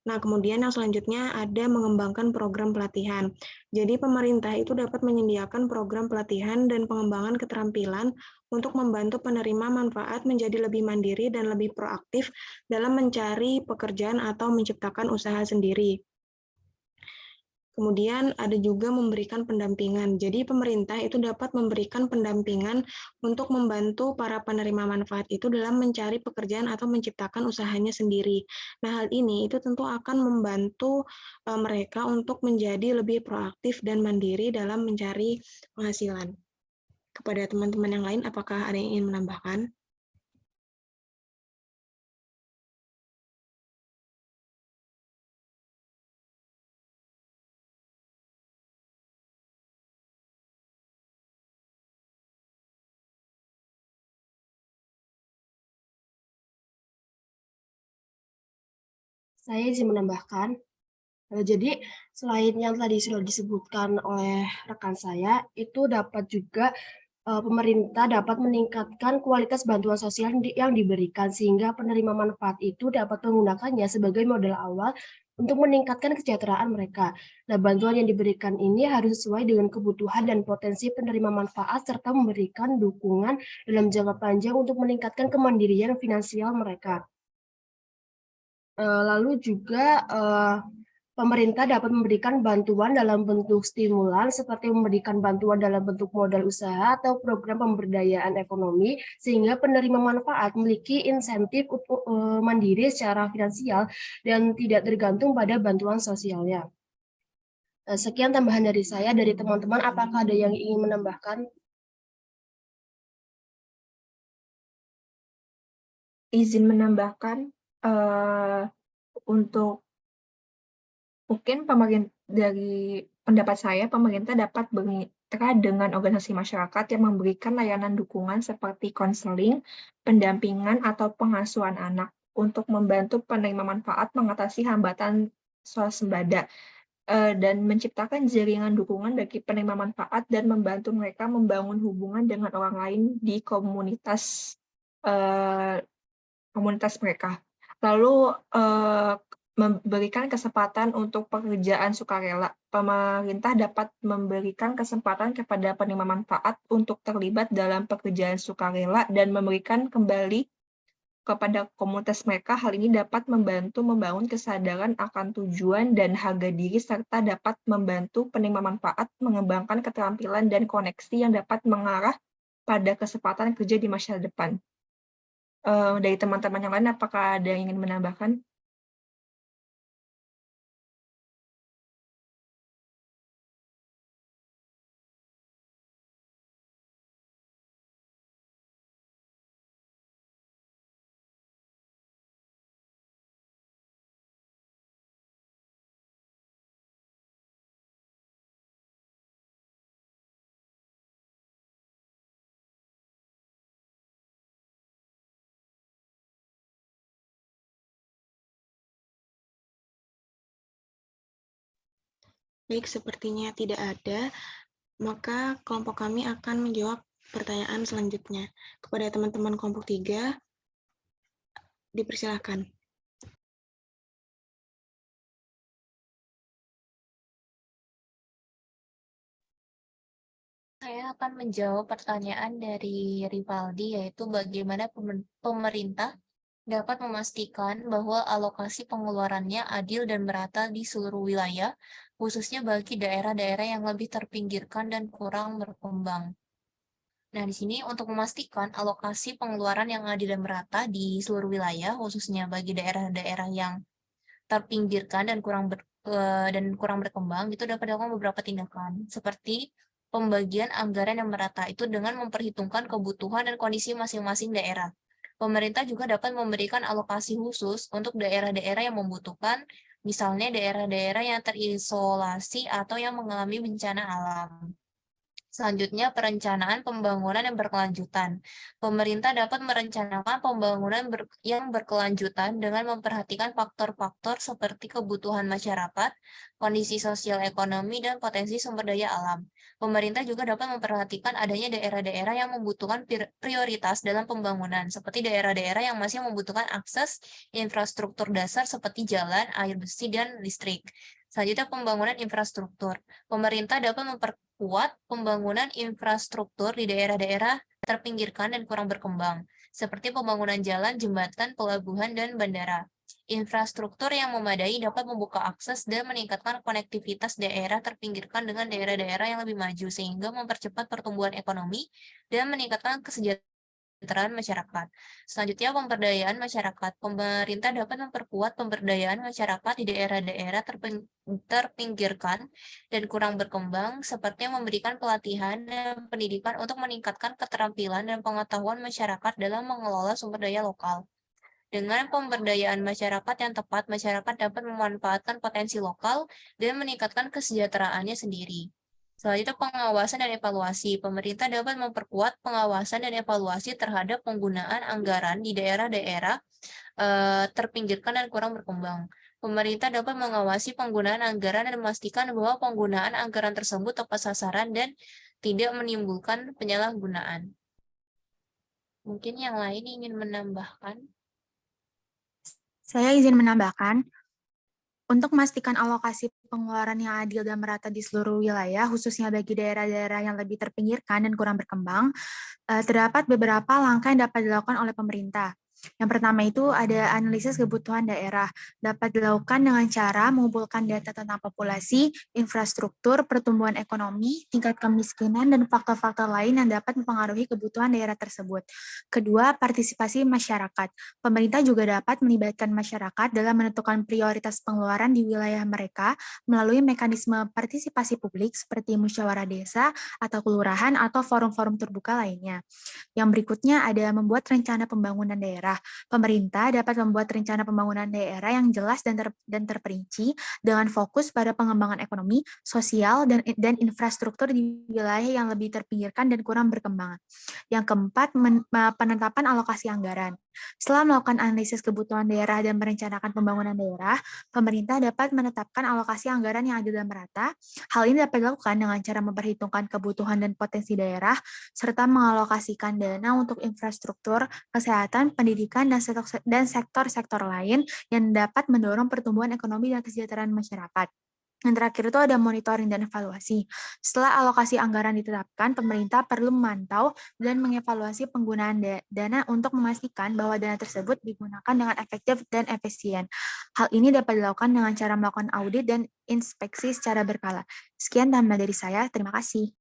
Nah, kemudian yang selanjutnya ada mengembangkan program pelatihan. Jadi pemerintah itu dapat menyediakan program pelatihan dan pengembangan keterampilan untuk membantu penerima manfaat menjadi lebih mandiri dan lebih proaktif dalam mencari pekerjaan atau menciptakan usaha sendiri. Kemudian ada juga memberikan pendampingan. Jadi pemerintah itu dapat memberikan pendampingan untuk membantu para penerima manfaat itu dalam mencari pekerjaan atau menciptakan usahanya sendiri. Nah, hal ini itu tentu akan membantu mereka untuk menjadi lebih proaktif dan mandiri dalam mencari penghasilan. Kepada teman-teman yang lain, apakah ada yang ingin menambahkan? Saya izin menambahkan, jadi selain yang tadi sudah disebutkan oleh rekan saya, itu dapat juga pemerintah dapat meningkatkan kualitas bantuan sosial yang diberikan sehingga penerima manfaat itu dapat menggunakannya sebagai modal awal untuk meningkatkan kesejahteraan mereka. Nah, bantuan yang diberikan ini harus sesuai dengan kebutuhan dan potensi penerima manfaat serta memberikan dukungan dalam jangka panjang untuk meningkatkan kemandirian finansial mereka. Lalu juga pemerintah dapat memberikan bantuan dalam bentuk stimulan seperti memberikan bantuan dalam bentuk modal usaha atau program pemberdayaan ekonomi sehingga penerima manfaat memiliki insentif untuk mandiri secara finansial dan tidak tergantung pada bantuan sosialnya. Sekian tambahan dari saya. Dari teman-teman, apakah ada yang ingin menambahkan? Izin menambahkan untuk mungkin dari pendapat saya, pemerintah dapat bermitra dengan organisasi masyarakat yang memberikan layanan dukungan seperti konseling, pendampingan, atau pengasuhan anak untuk membantu penerima manfaat mengatasi hambatan swasembada dan menciptakan jaringan dukungan bagi penerima manfaat dan membantu mereka membangun hubungan dengan orang lain di komunitas mereka. Lalu memberikan kesempatan untuk pekerjaan sukarela. Pemerintah dapat memberikan kesempatan kepada penerima manfaat untuk terlibat dalam pekerjaan sukarela dan memberikan kembali kepada komunitas mereka. Hal ini dapat membantu membangun kesadaran akan tujuan dan harga diri serta dapat membantu penerima manfaat mengembangkan keterampilan dan koneksi yang dapat mengarah pada kesempatan kerja di masa depan. Dari teman-teman yang lain, apakah ada yang ingin menambahkan? Baik, sepertinya tidak ada, maka kelompok kami akan menjawab pertanyaan selanjutnya. Kepada teman-teman kelompok 3, dipersilakan. Saya akan menjawab pertanyaan dari Rivaldi, yaitu bagaimana pemerintah dapat memastikan bahwa alokasi pengeluarannya adil dan merata di seluruh wilayah, khususnya bagi daerah-daerah yang lebih terpinggirkan dan kurang berkembang. Nah, di sini untuk memastikan alokasi pengeluaran yang adil dan merata di seluruh wilayah, khususnya bagi daerah-daerah yang terpinggirkan dan kurang berkembang, itu dapat dilakukan beberapa tindakan, seperti pembagian anggaran yang merata itu dengan memperhitungkan kebutuhan dan kondisi masing-masing daerah. Pemerintah juga dapat memberikan alokasi khusus untuk daerah-daerah yang membutuhkan, misalnya daerah-daerah yang terisolasi atau yang mengalami bencana alam. Selanjutnya, perencanaan pembangunan yang berkelanjutan. Pemerintah dapat merencanakan pembangunan yang berkelanjutan dengan memperhatikan faktor-faktor seperti kebutuhan masyarakat, kondisi sosial ekonomi, dan potensi sumber daya alam. Pemerintah juga dapat memperhatikan adanya daerah-daerah yang membutuhkan prioritas dalam pembangunan, seperti daerah-daerah yang masih membutuhkan akses infrastruktur dasar seperti jalan, air bersih, dan listrik. Selanjutnya, pembangunan infrastruktur. Pemerintah dapat memperkuat pembangunan infrastruktur di daerah-daerah terpinggirkan dan kurang berkembang, seperti pembangunan jalan, jembatan, pelabuhan, dan bandara. Infrastruktur yang memadai dapat membuka akses dan meningkatkan konektivitas daerah terpinggirkan dengan daerah-daerah yang lebih maju, sehingga mempercepat pertumbuhan ekonomi dan meningkatkan kesejahteraan masyarakat. Selanjutnya, pemberdayaan masyarakat. Pemerintah dapat memperkuat pemberdayaan masyarakat di daerah-daerah terpinggirkan dan kurang berkembang, seperti memberikan pelatihan dan pendidikan untuk meningkatkan keterampilan dan pengetahuan masyarakat dalam mengelola sumber daya lokal. Dengan pemberdayaan masyarakat yang tepat, masyarakat dapat memanfaatkan potensi lokal dan meningkatkan kesejahteraannya sendiri. Selanjutnya, pengawasan dan evaluasi. Pemerintah dapat memperkuat pengawasan dan evaluasi terhadap penggunaan anggaran di daerah-daerah terpinggirkan dan kurang berkembang. Pemerintah dapat mengawasi penggunaan anggaran dan memastikan bahwa penggunaan anggaran tersebut tepat sasaran dan tidak menimbulkan penyalahgunaan. Mungkin yang lain ingin menambahkan. Saya izin menambahkan, untuk memastikan alokasi pengeluaran yang adil dan merata di seluruh wilayah, khususnya bagi daerah-daerah yang lebih terpinggirkan dan kurang berkembang, terdapat beberapa langkah yang dapat dilakukan oleh pemerintah. Yang pertama itu ada analisis kebutuhan daerah. Dapat dilakukan dengan cara mengumpulkan data tentang populasi, infrastruktur, pertumbuhan ekonomi, tingkat kemiskinan, dan faktor-faktor lain yang dapat mempengaruhi kebutuhan daerah tersebut. Kedua, partisipasi masyarakat. Pemerintah juga dapat melibatkan masyarakat dalam menentukan prioritas pengeluaran di wilayah mereka melalui mekanisme partisipasi publik seperti musyawarah desa atau kelurahan atau forum-forum terbuka lainnya. Yang berikutnya ada membuat rencana pembangunan daerah. Pemerintah dapat membuat rencana pembangunan daerah yang jelas dan terperinci dengan fokus pada pengembangan ekonomi, sosial, dan infrastruktur di wilayah yang lebih terpinggirkan dan kurang berkembang. Yang keempat, penetapan alokasi anggaran. Setelah melakukan analisis kebutuhan daerah dan merencanakan pembangunan daerah, pemerintah dapat menetapkan alokasi anggaran yang adil dan merata. Hal ini dapat dilakukan dengan cara memperhitungkan kebutuhan dan potensi daerah, serta mengalokasikan dana untuk infrastruktur, kesehatan, pendidikan, dan sektor-sektor lain yang dapat mendorong pertumbuhan ekonomi dan kesejahteraan masyarakat. Yang terakhir itu ada monitoring dan evaluasi. Setelah alokasi anggaran ditetapkan, pemerintah perlu memantau dan mengevaluasi penggunaan dana untuk memastikan bahwa dana tersebut digunakan dengan efektif dan efisien. Hal ini dapat dilakukan dengan cara melakukan audit dan inspeksi secara berkala. Sekian tambah dari saya, terima kasih.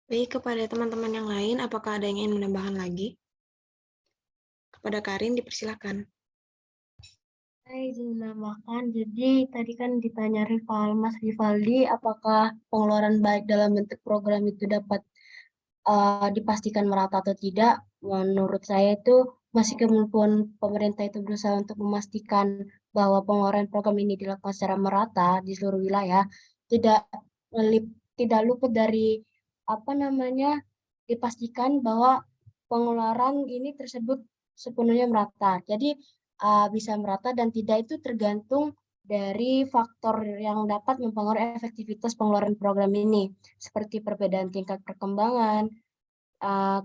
Baik, kepada teman-teman yang lain, apakah ada yang ingin menambahkan lagi? Kepada Karin, dipersilakan. Saya izin menambahkan, jadi tadi kan ditanya Mas Rivaldi, apakah pengeluaran baik dalam bentuk program itu dapat dipastikan merata atau tidak? Menurut saya itu masih kemampuan pemerintah itu berusaha untuk memastikan bahwa pengeluaran program ini dilakukan secara merata di seluruh wilayah, tidak luput dari dipastikan bahwa pengeluaran ini tersebut sepenuhnya merata. Jadi bisa merata dan tidak itu tergantung dari faktor yang dapat mempengaruhi efektivitas pengeluaran program ini, seperti perbedaan tingkat perkembangan,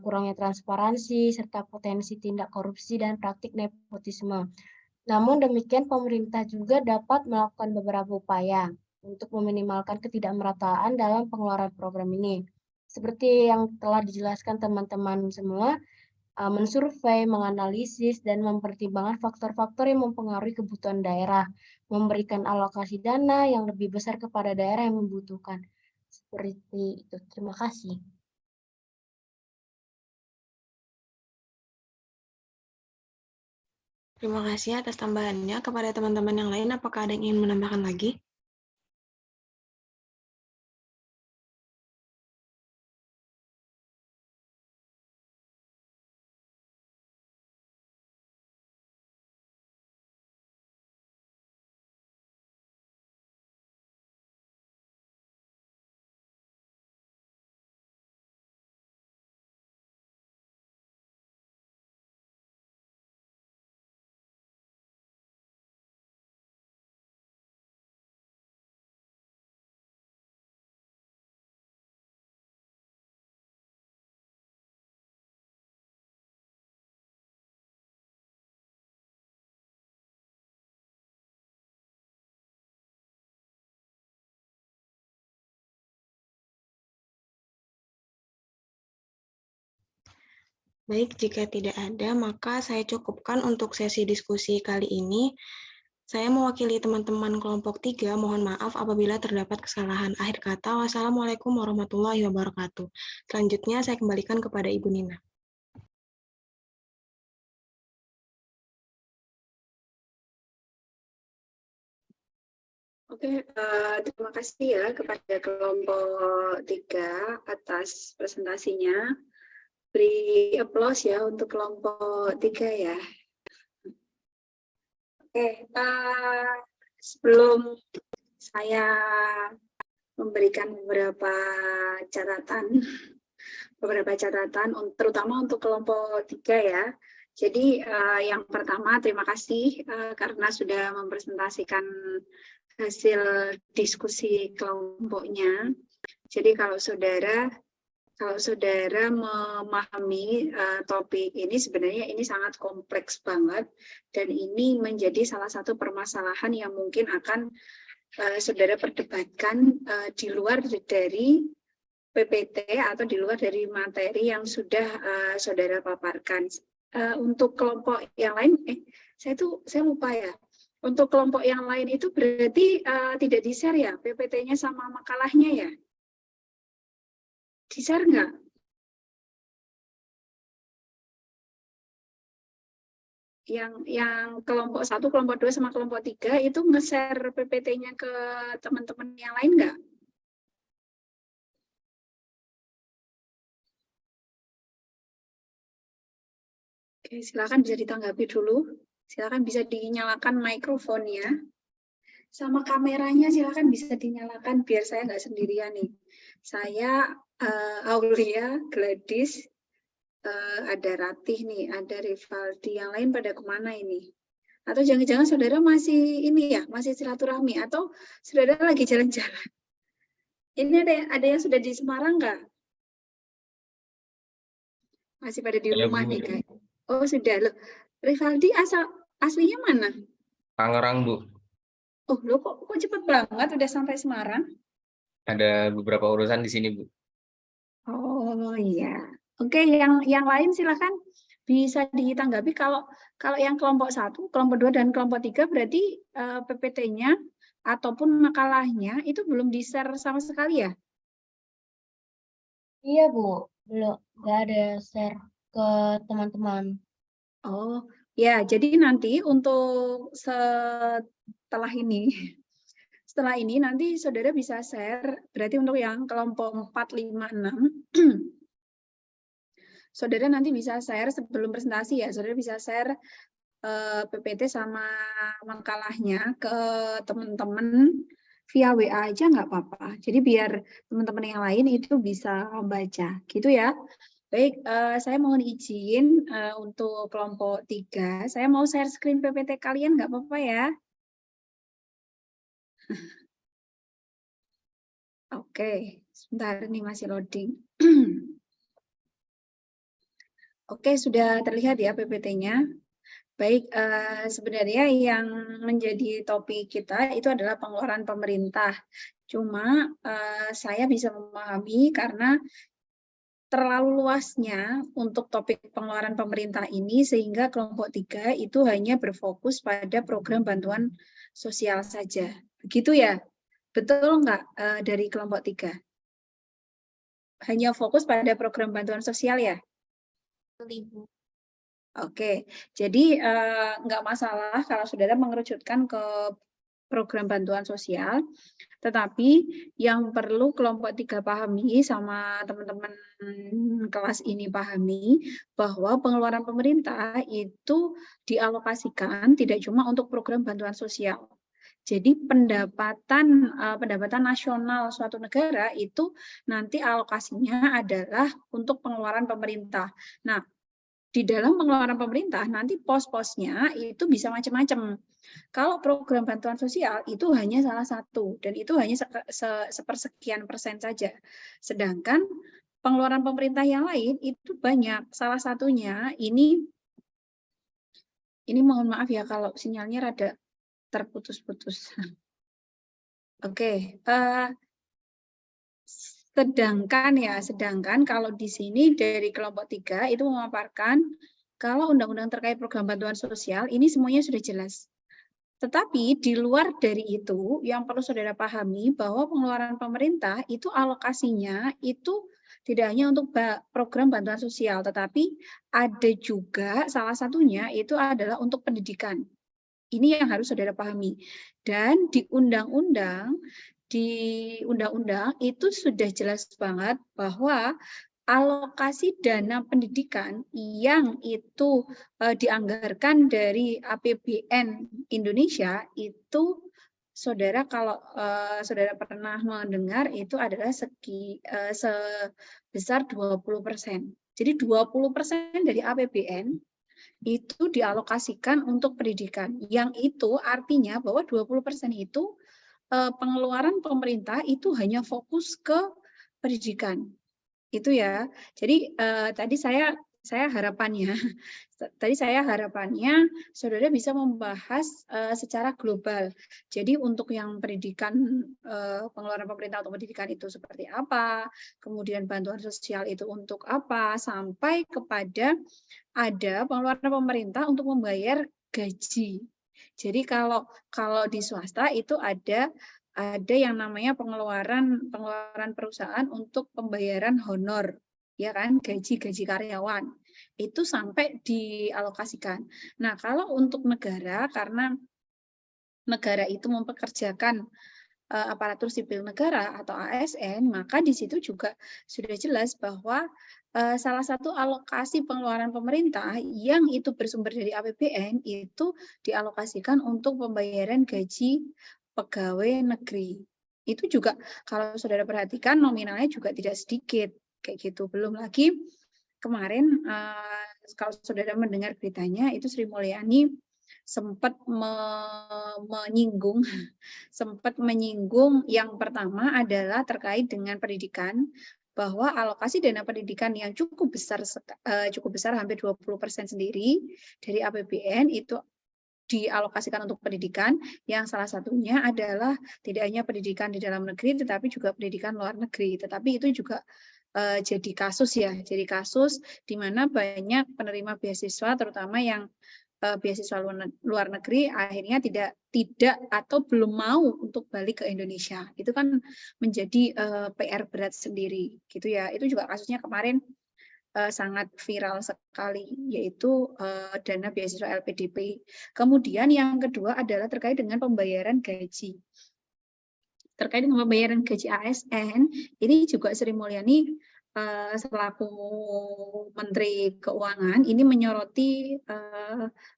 kurangnya transparansi, serta potensi tindak korupsi dan praktik nepotisme. Namun demikian, pemerintah juga dapat melakukan beberapa upaya untuk meminimalkan ketidakmerataan dalam pengeluaran program ini. Seperti yang telah dijelaskan teman-teman semua, mensurvei, menganalisis, dan mempertimbangkan faktor-faktor yang mempengaruhi kebutuhan daerah, memberikan alokasi dana yang lebih besar kepada daerah yang membutuhkan. Seperti itu. Terima kasih. Terima kasih atas tambahannya. Kepada teman-teman yang lain, apakah ada yang ingin menambahkan lagi? Baik, jika tidak ada, maka saya cukupkan untuk sesi diskusi kali ini. Saya mewakili teman-teman kelompok 3, mohon maaf apabila terdapat kesalahan. Akhir kata, wassalamualaikum warahmatullahi wabarakatuh. Selanjutnya, saya kembalikan kepada Ibu Nina. Oke, terima kasih ya kepada kelompok 3 atas presentasinya. Beri aplaus ya untuk kelompok 3 ya. Oke, sebelum saya memberikan beberapa catatan, terutama untuk kelompok 3 ya. Jadi yang pertama terima kasih karena sudah mempresentasikan hasil diskusi kelompoknya. Jadi kalau saudara memahami topik ini, sebenarnya ini sangat kompleks banget dan ini menjadi salah satu permasalahan yang mungkin akan saudara perdebatkan di luar dari PPT atau di luar dari materi yang sudah saudara paparkan. Untuk kelompok yang lain, saya lupa ya. Untuk kelompok yang lain itu berarti tidak di-share ya PPT-nya sama makalahnya ya? Di-share nggak? Yang kelompok 1, kelompok 2, sama kelompok 3 itu nge-share PPT-nya ke teman-teman yang lain nggak? Oke, silakan bisa ditanggapi dulu. Silakan bisa dinyalakan mikrofonnya. Sama kameranya silakan bisa dinyalakan biar saya nggak sendirian nih. Saya Aulia, Gladys, ada Ratih nih, ada Rivaldi, yang lain pada kemana ini? Atau jangan-jangan saudara masih ini ya, masih silaturahmi atau saudara lagi jalan-jalan? Ini ada yang sudah di Semarang nggak? Masih pada di rumah nih guys. Oh sudah loh. Rivaldi aslinya mana? Tangerang, Bu. Oh lo kok cepet banget udah sampai Semarang? Ada beberapa urusan di sini, Bu. Oh iya. Oke, yang lain silakan bisa ditanggapi. Kalau yang kelompok 1, kelompok 2, dan kelompok 3 berarti PPT-nya ataupun makalahnya itu belum di-share sama sekali ya? Iya, Bu. Belum, nggak ada share ke teman-teman. Oh, ya. Jadi nanti untuk setelah ini nanti saudara bisa share, berarti untuk yang kelompok 4, 5, 6, saudara nanti bisa share sebelum presentasi ya, saudara bisa share PPT sama makalahnya ke teman-teman via WA aja nggak apa-apa. Jadi biar teman-teman yang lain itu bisa membaca, gitu ya. Baik, saya mohon izin untuk kelompok 3. Saya mau share screen PPT kalian nggak apa-apa ya? Oke, sebentar ini masih loading. Oke, sudah terlihat ya PPT-nya. Baik, sebenarnya yang menjadi topik kita itu adalah pengeluaran pemerintah. Cuma saya bisa memahami karena terlalu luasnya untuk topik pengeluaran pemerintah ini sehingga kelompok 3 itu hanya berfokus pada program bantuan sosial saja. Begitu ya? Betul nggak dari kelompok 3? Hanya fokus pada program bantuan sosial ya? Oke, jadi nggak masalah kalau saudara mengerucutkan ke program bantuan sosial, tetapi yang perlu kelompok 3 pahami sama teman-teman kelas ini pahami bahwa pengeluaran pemerintah itu dialokasikan tidak cuma untuk program bantuan sosial. Jadi pendapatan nasional suatu negara itu nanti alokasinya adalah untuk pengeluaran pemerintah. Nah, di dalam pengeluaran pemerintah nanti pos-posnya itu bisa macam-macam. Kalau program bantuan sosial itu hanya salah satu dan itu hanya sepersekian persen saja. Sedangkan pengeluaran pemerintah yang lain itu banyak. Salah satunya ini mohon maaf ya kalau sinyalnya rada terputus-putus. Oke, Sedangkan kalau di sini dari kelompok 3 itu memaparkan kalau undang-undang terkait program bantuan sosial ini semuanya sudah jelas. Tetapi di luar dari itu yang perlu saudara pahami bahwa pengeluaran pemerintah itu alokasinya itu tidak hanya untuk program bantuan sosial, tetapi ada juga salah satunya itu adalah untuk pendidikan. Ini yang harus saudara pahami. Dan di undang-undang itu sudah jelas banget bahwa alokasi dana pendidikan yang itu dianggarkan dari APBN Indonesia itu saudara kalau saudara pernah mendengar itu adalah sebesar 20%. Jadi 20% dari APBN itu dialokasikan untuk pendidikan. Yang itu artinya bahwa 20% itu pengeluaran pemerintah itu hanya fokus ke pendidikan. Itu ya. Jadi tadi saya harapannya saudara bisa membahas secara global. Jadi untuk yang pendidikan, pengeluaran pemerintah untuk pendidikan itu seperti apa, kemudian bantuan sosial itu untuk apa, sampai kepada ada pengeluaran pemerintah untuk membayar gaji. Jadi kalau di swasta itu ada yang namanya pengeluaran perusahaan untuk pembayaran honor, ya kan, gaji karyawan itu sampai dialokasikan. Nah, kalau untuk negara, karena negara itu mempekerjakan aparatur sipil negara atau ASN, maka di situ juga sudah jelas bahwa salah satu alokasi pengeluaran pemerintah yang itu bersumber dari APBN itu dialokasikan untuk pembayaran gaji pegawai negeri. Itu juga kalau saudara perhatikan nominalnya juga tidak sedikit kayak gitu. Belum lagi kemarin kalau saudara mendengar beritanya itu Sri Mulyani sempat menyinggung yang pertama adalah terkait dengan pendidikan, bahwa alokasi dana pendidikan yang cukup besar hampir 20% sendiri dari APBN itu dialokasikan untuk pendidikan, yang salah satunya adalah tidak hanya pendidikan di dalam negeri tetapi juga pendidikan luar negeri. Tetapi itu juga jadi kasus di mana banyak penerima beasiswa terutama yang beasiswa luar negeri akhirnya tidak atau belum mau untuk balik ke Indonesia. Itu kan menjadi PR berat sendiri gitu ya. Itu juga kasusnya kemarin sangat viral sekali, yaitu dana beasiswa LPDP. Kemudian yang kedua adalah terkait dengan pembayaran gaji. Terkait dengan pembayaran gaji ASN, ini juga Sri Mulyani selaku Menteri Keuangan ini menyoroti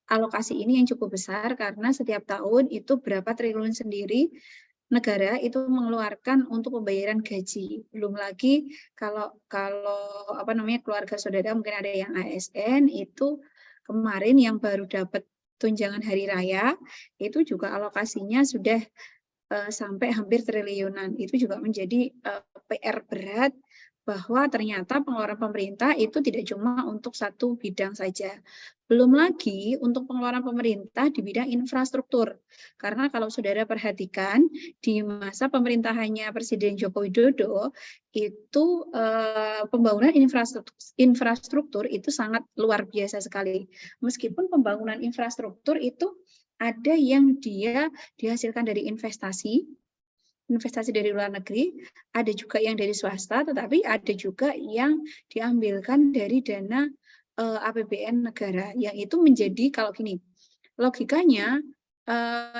alokasi ini yang cukup besar karena setiap tahun itu berapa triliun sendiri negara itu mengeluarkan untuk pembayaran gaji. Belum lagi kalau keluarga saudara mungkin ada yang ASN itu kemarin yang baru dapat tunjangan hari raya itu juga alokasinya sudah sampai hampir triliunan. Itu juga menjadi PR berat bahwa ternyata pengeluaran pemerintah itu tidak cuma untuk satu bidang saja. Belum lagi untuk pengeluaran pemerintah di bidang infrastruktur. Karena kalau saudara perhatikan, di masa pemerintahannya Presiden Joko Widodo, itu pembangunan infrastruktur itu sangat luar biasa sekali. Meskipun pembangunan infrastruktur itu ada yang dia dihasilkan dari investasi dari luar negeri, ada juga yang dari swasta, tetapi ada juga yang diambilkan dari dana APBN negara, yang itu menjadi kalau gini, logikanya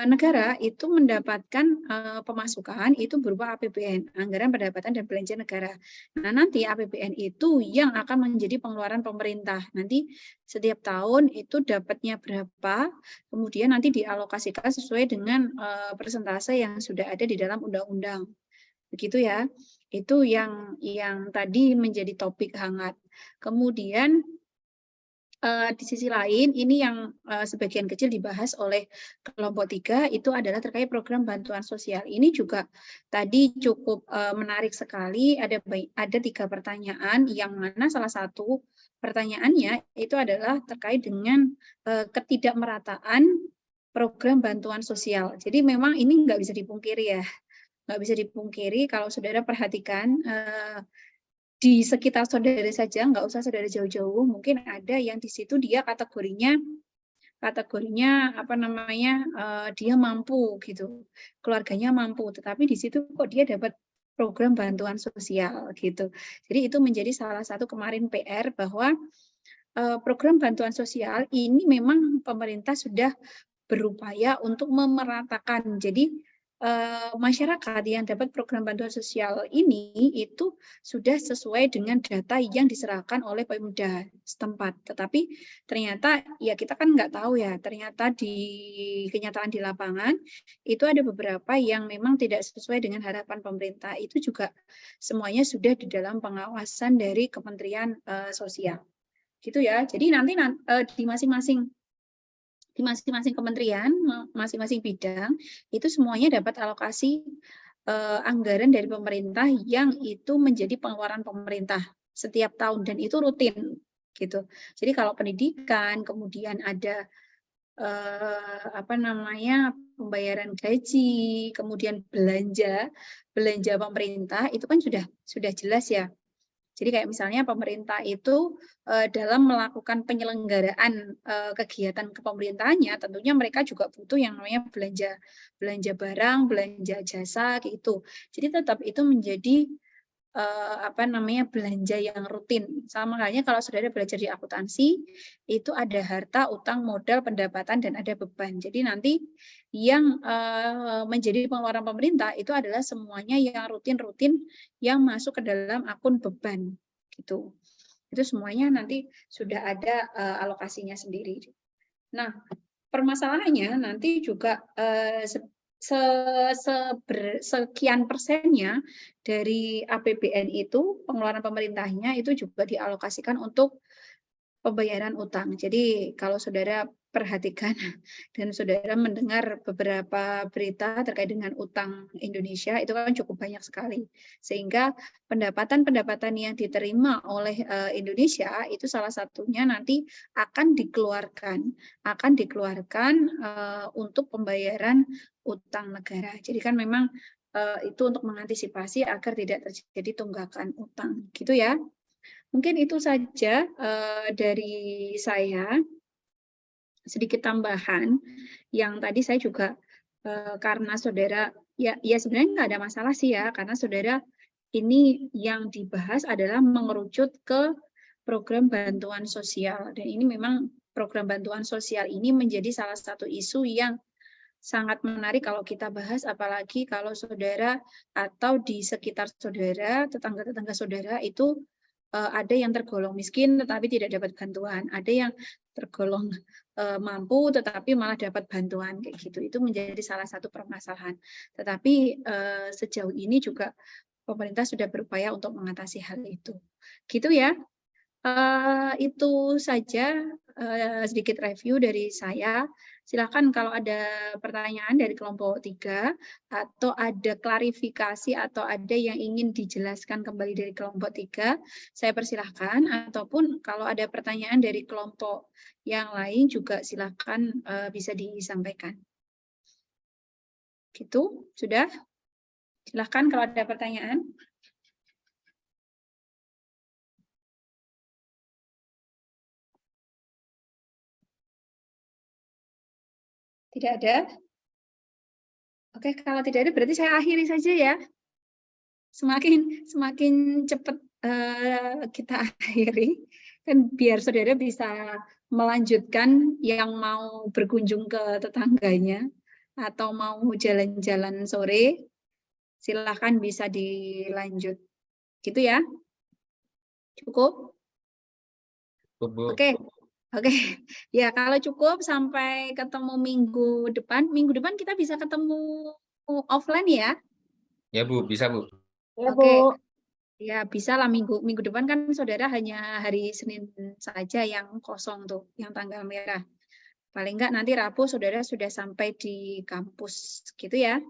negara itu mendapatkan pemasukan itu berupa APBN, anggaran pendapatan dan belanja negara. Nah, nanti APBN itu yang akan menjadi pengeluaran pemerintah. Nanti setiap tahun itu dapatnya berapa, kemudian nanti dialokasikan sesuai dengan persentase yang sudah ada di dalam undang-undang. Begitu ya. Itu yang tadi menjadi topik hangat. Kemudian di sisi lain, ini yang sebagian kecil dibahas oleh kelompok 3 itu adalah terkait program bantuan sosial. Ini juga tadi cukup menarik sekali, ada 3 pertanyaan, yang mana salah satu pertanyaannya itu adalah terkait dengan ketidakmerataan program bantuan sosial. Jadi memang ini nggak bisa dipungkiri ya, nggak bisa dipungkiri kalau saudara perhatikan di sekitar saudara saja, nggak usah saudara jauh-jauh, mungkin ada yang di situ dia kategorinya apa namanya, dia mampu gitu, keluarganya mampu, tetapi di situ kok dia dapat program bantuan sosial gitu. Jadi itu menjadi salah satu kemarin PR bahwa program bantuan sosial ini memang pemerintah sudah berupaya untuk memeratakan. Jadi masyarakat yang dapat program bantuan sosial ini itu sudah sesuai dengan data yang diserahkan oleh Pemda setempat. Tetapi ternyata ya kita kan nggak tahu ya, ternyata di kenyataan di lapangan itu ada beberapa yang memang tidak sesuai dengan harapan pemerintah. Itu juga semuanya sudah di dalam pengawasan dari Kementerian Sosial. Gitu ya. Jadi nanti di masing-masing kementerian, masing-masing bidang, itu semuanya dapat alokasi anggaran dari pemerintah yang itu menjadi pengeluaran pemerintah setiap tahun dan itu rutin gitu. Jadi kalau pendidikan, kemudian ada apa namanya pembayaran gaji, kemudian belanja pemerintah itu kan sudah jelas ya. Jadi kayak misalnya pemerintah itu dalam melakukan penyelenggaraan kegiatan kepemerintahannya, tentunya mereka juga butuh yang namanya belanja barang, belanja jasa gitu. Jadi tetap itu menjadi apa namanya belanja yang rutin. Sama halnya kalau saudara belajar di akuntansi, itu ada harta, utang, modal, pendapatan, dan ada beban. Jadi nanti yang menjadi pengeluaran pemerintah itu adalah semuanya yang rutin-rutin yang masuk ke dalam akun beban. Gitu. Itu semuanya nanti sudah ada alokasinya sendiri. Nah, permasalahannya nanti juga sekian persennya dari APBN itu pengeluaran pemerintahnya itu juga dialokasikan untuk pembayaran utang. Jadi kalau saudara perhatikan dan saudara mendengar beberapa berita terkait dengan utang Indonesia itu kan cukup banyak sekali. Sehingga pendapatan-pendapatan yang diterima oleh Indonesia itu salah satunya nanti akan dikeluarkan untuk pembayaran utang negara. Jadi kan memang itu untuk mengantisipasi agar tidak terjadi tunggakan utang, gitu ya. Mungkin itu saja dari saya. Sedikit tambahan yang tadi saya juga karena saudara ya sebenarnya nggak ada masalah sih ya karena saudara ini yang dibahas adalah mengerucut ke program bantuan sosial dan ini memang program bantuan sosial ini menjadi salah satu isu yang sangat menarik kalau kita bahas apalagi kalau saudara atau di sekitar saudara tetangga-tetangga saudara itu ada yang tergolong miskin tetapi tidak dapat bantuan, ada yang tergolong mampu tetapi malah dapat bantuan kayak gitu. Itu menjadi salah satu permasalahan. Tetapi sejauh ini juga pemerintah sudah berupaya untuk mengatasi hal itu. Gitu ya. Itu saja sedikit review dari saya. Silakan kalau ada pertanyaan dari kelompok 3 atau ada klarifikasi atau ada yang ingin dijelaskan kembali dari kelompok 3, saya persilahkan. Ataupun kalau ada pertanyaan dari kelompok yang lain juga silakan bisa disampaikan. Gitu, sudah? Silakan kalau ada pertanyaan. Tidak ada? Oke, kalau tidak ada berarti saya akhiri saja ya. Semakin cepat kita akhiri, kan biar saudara bisa melanjutkan yang mau berkunjung ke tetangganya atau mau jalan-jalan sore, silakan bisa dilanjut. Gitu ya? Cukup? Oke. Oke, ya kalau cukup sampai ketemu minggu depan. Minggu depan kita bisa ketemu offline ya? Ya Bu, bisa Bu. Ya Bu. Ya bisa lah minggu depan kan saudara hanya hari Senin saja yang kosong tuh, yang tanggal merah. Paling enggak nanti Rabu saudara sudah sampai di kampus, gitu ya.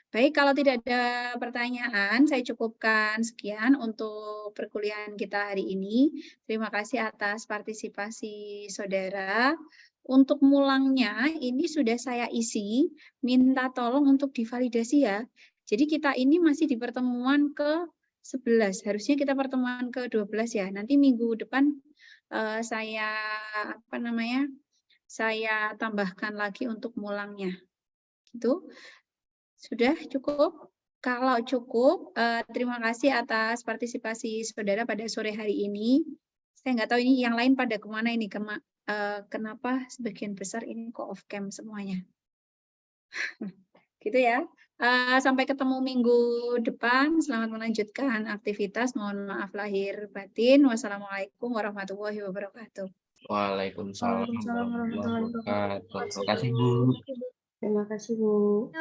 Baik, kalau tidak ada pertanyaan, saya cukupkan sekian untuk perkuliahan kita hari ini. Terima kasih atas partisipasi saudara. Untuk mulangnya, ini sudah saya isi, minta tolong untuk divalidasi ya. Jadi kita ini masih di pertemuan ke-11. Harusnya kita pertemuan ke-12 ya. Nanti minggu depan saya saya tambahkan lagi untuk mulangnya. Gitu. Sudah cukup? Kalau cukup, terima kasih atas partisipasi saudara pada sore hari ini. Saya nggak tahu ini yang lain pada kemana ini, kenapa sebagian besar ini kok off cam semuanya. Gitu ya. Sampai ketemu minggu depan. Selamat melanjutkan aktivitas. Mohon maaf lahir batin. Wassalamualaikum warahmatullahi wabarakatuh. Waalaikumsalam Waalaikumsalam warahmatullahi warahmatullahi wabarakatuh. wabarakatuh. Terima kasih, Bu. Terima kasih, Bu.